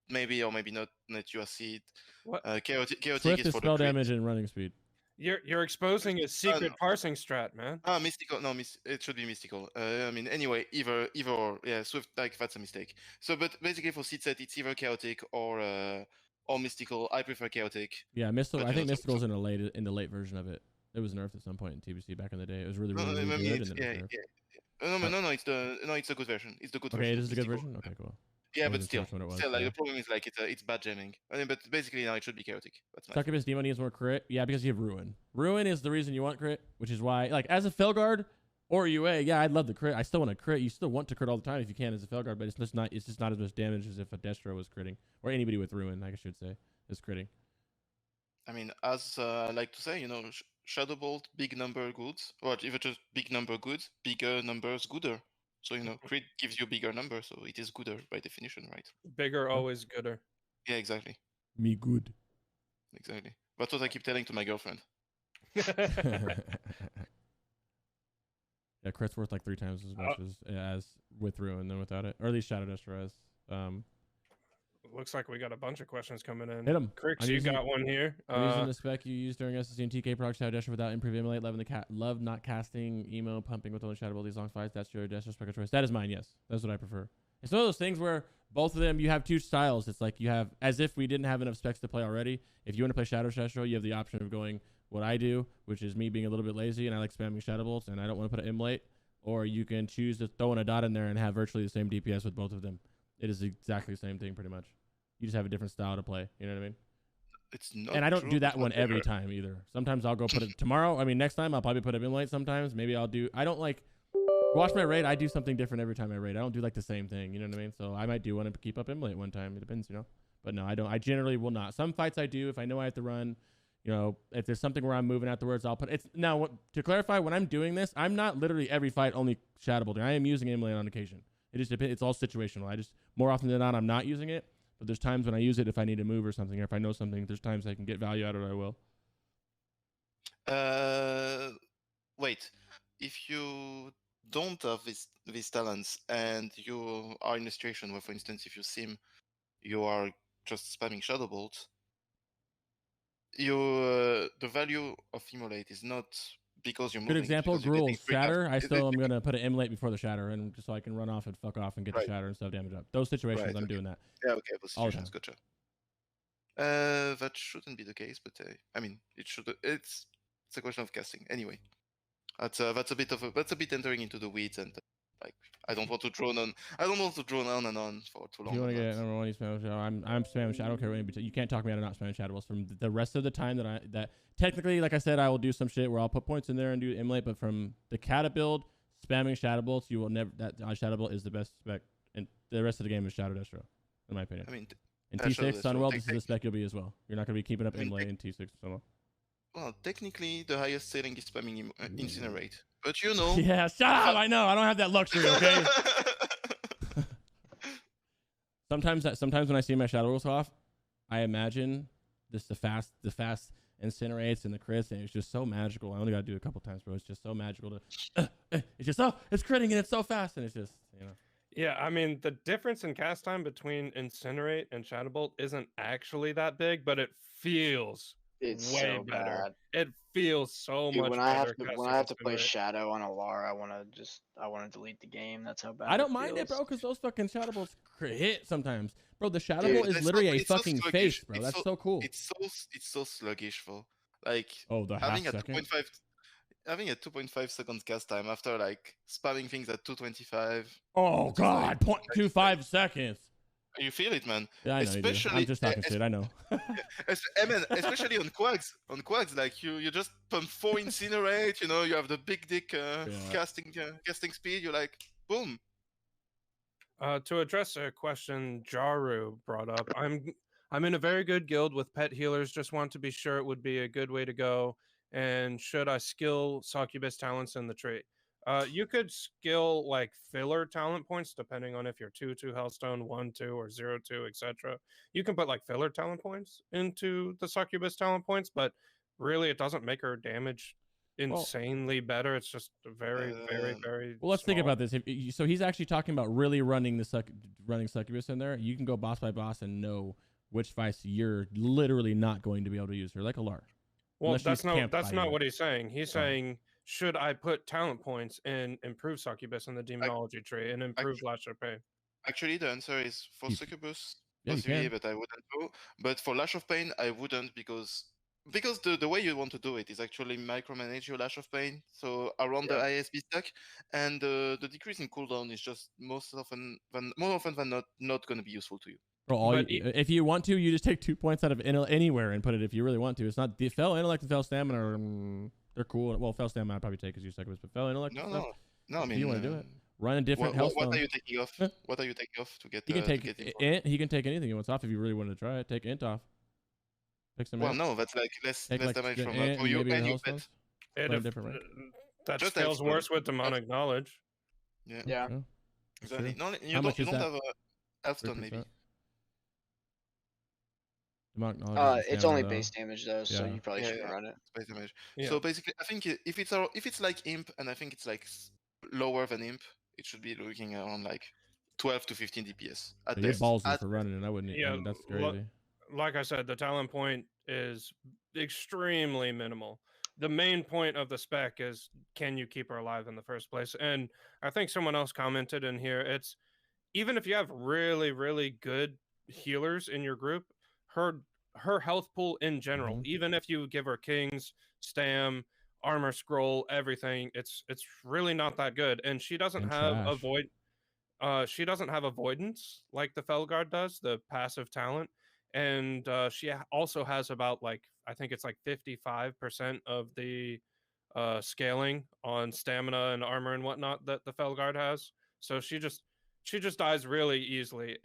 maybe or maybe not net you a seed. What? Chaotic Swift is is for spell the crit. damage and running speed. You're exposing his secret parsing strat, man. Mystical. No, it should be mystical. I mean, anyway, either or. Yeah, Swift. Like that's a mistake. So, but basically for seed set, it's either chaotic or mystical. I prefer chaotic. Yeah, mystical. I think mystical's in the late version of it. It was nerfed at some point in TBC back in the day. It was really good. And then it was nerfed. It's a good version. It's the good okay, version. it is a good version. Okay, cool. Yeah, but still, like the problem is like it's bad jamming. I mean, but basically now it should be chaotic. That's nice. Succubus Demon needs more crit. Yeah, because you have Ruin. Ruin is the reason you want crit, which is why, like, as a Felguard or UA, yeah, I'd love the crit. I still want to crit. You still want to crit all the time if you can as a Felguard, but it's just not as much damage as if a Destro was critting or anybody with Ruin, I should say, is critting. I mean, as I like to say, Shadow Bolt, big number goods, or if it's just big number goods, bigger numbers gooder. So, crit gives you a bigger number, so it is gooder by definition, right? Bigger, always gooder. Yeah, exactly. Me good. Exactly. That's what I keep telling to my girlfriend. Yeah, crit's worth like 3 times as much as with Ruin than without it. Or at least Shadow Destro has. Looks like we got a bunch of questions coming in. Hit them. Crix, you got one here. I'm using the spec you used during SSC and TK proc Shadow Destro without improve emulate. Love not casting emo pumping with only Shadow Ball these long fights. That's your Destro spec of choice. That is mine. Yes, that's what I prefer. It's one of those things where both of them you have 2 styles. It's like you have as if we didn't have enough specs to play already. If you want to play Shadow Destro, you have the option of going what I do, which is me being a little bit lazy and I like spamming Shadow Bolts and I don't want to put an emulate. Or you can choose to throw in a dot in there and have virtually the same DPS with both of them. It is exactly the same thing, pretty much. You just have a different style to play. You know what I mean? It's not. And I don't do that one every time either. Sometimes I'll go put it tomorrow. I mean, next time I'll probably put a emulate. Sometimes maybe I'll do. I don't like watch my raid. I do something different every time I raid. I don't do like the same thing. You know what I mean? So I might do one to keep up emulate one time. It depends, But no, I don't. I generally will not. Some fights I do if I know I have to run. If there's something where I'm moving afterwards, I'll put it's now to clarify when I'm doing this, I'm not literally every fight only Shadow Bolting. I am using emulate on occasion. It just depends. It's all situational. I just more often than not I'm not using it, but there's times when I use it if I need to move or something, or if I know something. There's times I can get value out of it. I will. Wait. If you don't have these talents and you are in a situation where, for instance, if you sim, you are just spamming Shadow Bolt. The value of Immolate is not because you're Good moving. example, because you're getting Gruul's free cast. Shatter. I still am going to put an immolate before the Shatter, and just so I can run off and fuck off and get Right. the Shatter and stuff damage up. Those situations, Right, I'm okay. doing that. Yeah, okay, those All the situations, time. gotcha. That shouldn't be the case, but I mean, it should. It's a question of casting anyway. That's a bit entering into the weeds, and like I don't want to drone on. I don't want to drone on and on for too If long. you want to on get that. number one, you spam Shadow. I'm spamming Shadow. I don't care what anybody. You can't talk me out of not spamming Shadow from the rest of the time that technically, like I said, I will do some shit where I'll put points in there and do immolate. But from the Cata build, spamming Shadow Bolts, you will never. That Shadow Bolt is the best spec, and the rest of the game is Shadow Destro, in my opinion. I mean, in Shadow T6 Destro, Sunwell, this is the spec you'll be as well. You're not going to be keeping up I mean, immolate in T6 Sunwell. well, technically, the highest selling is spamming Incinerate, but you know. Yeah, shut up! I know. I don't have that luxury. Okay. Sometimes when I see my Shadow Rolls off, I imagine the fast incinerates and the crits, and it's just so magical. I only got to do it a couple times, bro. It's just so magical to. It's just it's critting and it's so fast, and it's just Yeah, I mean the difference in cast time between Incinerate and Shadow Bolt isn't actually that big, but it feels It's way so better. bad. It feels so Dude, much when I better. have to play Incinerate. Shadow on a Lar, I want to delete the game. That's how bad. I don't it mind it, feels. bro, because those fucking Shadow Bolts hit sometimes, bro. The Shadow Dude, Bolt is It's literally so- a it's so fucking sluggish. face, bro. It's That's so- so cool. It's so sluggish, though. Like Oh, the half having a second. 2.5 seconds cast time after like spamming things at 225. Oh It's like- god, 0.25 seconds. You feel it, man. Yeah, I know you do. I'm just talking shit. I know. Man, especially on Quags. On Quags, like you just pump 4 Incinerate. You know, you have the big dick casting speed. You're like, boom. To address a question Jaru brought up, I'm in a very good guild with pet healers. Just want to be sure it would be a good way to go. And should I skill succubus talents in the tree? You could skill like filler talent points depending on if you're 2/2 Hellstone, 1/2, or 0/2, etc. You can put like filler talent points into the succubus talent points, but really it doesn't make her damage insanely better. It's just very, very, very. Well, let's think small. about this. So he's actually talking about really running running succubus in there. You can go boss by boss and know which vice you're literally not going to be able to use her, like a Lar. Well, Unless she's camped that's by not you. what he's saying. He's saying, should I put talent points in improve succubus in the demonology tree and improve Lash of Pain? Actually, the answer is for succubus, Yeah, you possibly, can. but I wouldn't go. But for Lash of Pain, I wouldn't because the way you want to do it is actually micromanage your Lash of Pain, so around the ISB stack, and the decrease in cooldown is just more often than not going to be useful to you. Bro, if you want to, you just take 2 points out of anywhere and put it if you really want to. It's not the Fel Intellect and Fel Stamina are they're cool. Well, Fel Stamina I'd probably take because you succubus, but Fel Intellect. No. I mean, you want to do it. Run a different health. What are you taking off? What are you taking off to get? He can take to get int. He can take anything he wants off if you really wanted to try it. Take int off. Pick some. Well, no, that's like less damage from for you and your pet. That scales worse with demonic knowledge. Yeah. Exactly. No, you don't have a Healthstone maybe. It's only base damage though, so you probably shouldn't run it. Base damage. So basically, I think if it's like imp, and I think it's like lower than imp, it should be looking around like 12 to 15 DPS. At You're ballsy for running it. I wouldn't. I mean, that's crazy. Like I said, the talent point is extremely minimal. The main point of the spec is, can you keep her alive in the first place? And I think someone else commented in here, it's even if you have really, really good healers in your group, her health pool in general, even if you give her kings, stam, armor scroll, everything, it's really not that good. And she doesn't have she doesn't have avoidance like the Felguard does, the passive talent. And she also has about I think it's 55% of the scaling on stamina and armor and whatnot that the Felguard has. So she just dies really easily.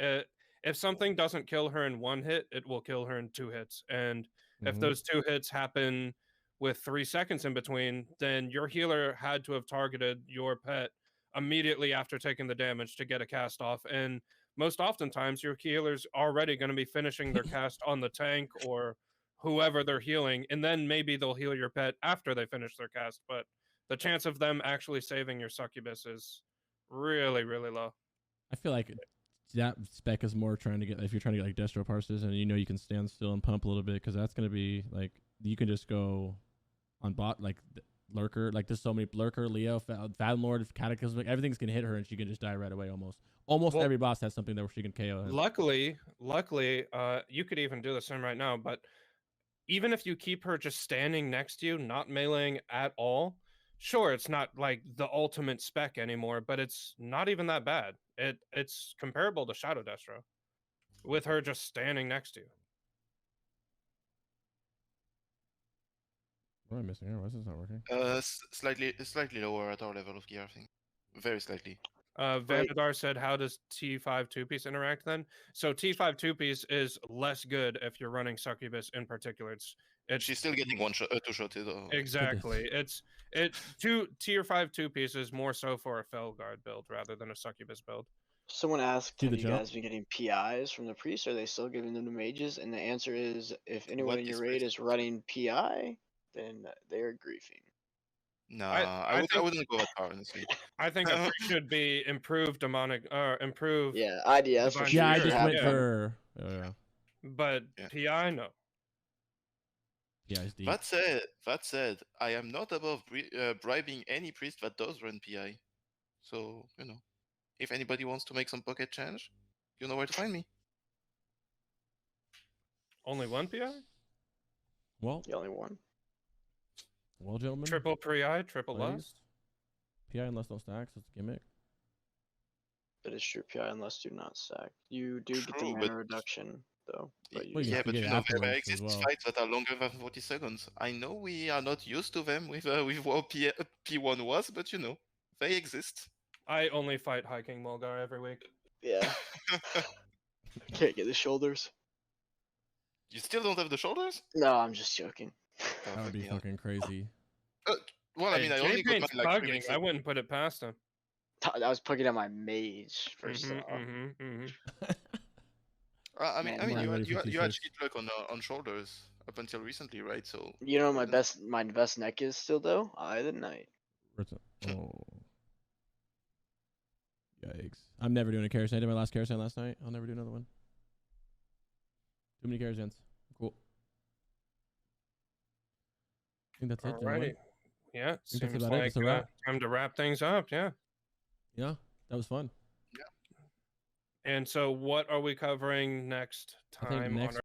If something doesn't kill her in 1 hit, it will kill her in 2 hits. And if those 2 hits happen with 3 seconds in between, then your healer had to have targeted your pet immediately after taking the damage to get a cast off. And most oftentimes your healer's already going to be finishing their cast on the tank or whoever they're healing, and then maybe they'll heal your pet after they finish their cast. But the chance of them actually saving your succubus is really, really low. I feel like that spec is more trying to get, if you're trying to get Destro parses and you can stand still and pump a little bit, because that's going to be you can just go on bot, Lurker. Like there's so many Lurker, Leo, Fathom Lord, Cataclysm. Like, everything's gonna hit her, and she can just die right away. Almost Well, every boss has something that she can KO him. Luckily, you could even do the same right now. But even if you keep her just standing next to you, not meleeing at all, sure, it's not like the ultimate spec anymore, but it's not even that bad. It's comparable to Shadow Destro, with her just standing next to you. What am I missing here? Why is this not working? Slightly lower at our level of gear, I think. Very slightly. Vandadar said, how does T5 two-piece interact then? So T5 two-piece is less good if you're running Succubus in particular. She's still getting two-shotted. Exactly. Tier 5 two-piece is more so for a Felguard build rather than a Succubus build. Someone asked, Do have the you jump. guys been getting PIs from the priests? Are they still giving them to mages? And the answer is, if anyone What in your is raid priest? is running PI, then they're griefing. No, I I wouldn't go that far, honestly. I think a priest should be improved demonic, improved. Yeah, IDS for Divine sure. Yeah, I Sure, just have went yeah. them. for. Oh, yeah. But Yeah. PI, no. Yeah, it's deep. That said, I am not above bribing any priest that does run PI. So, if anybody wants to make some pocket change, you know where to find me. Only one PI? Well, The only one. gentlemen. Triple PI, triple ladies. lust? PI unless no stacks. It's a gimmick. That is true. PI unless do not stack. You do get the True, mana but- reduction though. But Well, you you Yeah, can but get there afterwards as exist well. fights that are longer than 40 seconds. I know we are not used to them with what P1 was, but they exist. I only fight Hiking Mulgar every week. yeah. Can't get the shoulders. You still don't have the shoulders? No, I'm just joking. That would be Yeah. fucking crazy. Well, I mean, I only got J-Paint's mine like 3 pugging. weeks I ago. wouldn't put it past him. I was plugging at my mage first off. I Man, mean, I'm you ready had for you had T6. shit luck on shoulders up until recently, right? So You know my wouldn't- best neck is still though? Eye of the Night. Where's it? Oh. Yikes. I'm never doing a Karazhan. I did my last Karazhan last night. I'll never do another one. Too many Karazhans. Cool. I think that's it, gentlemen. Alrighty. Yeah, think that's seems about it. like That's a wrap. time to wrap things up. Yeah. Yeah, that was fun. And so, what are we covering next I think time on next our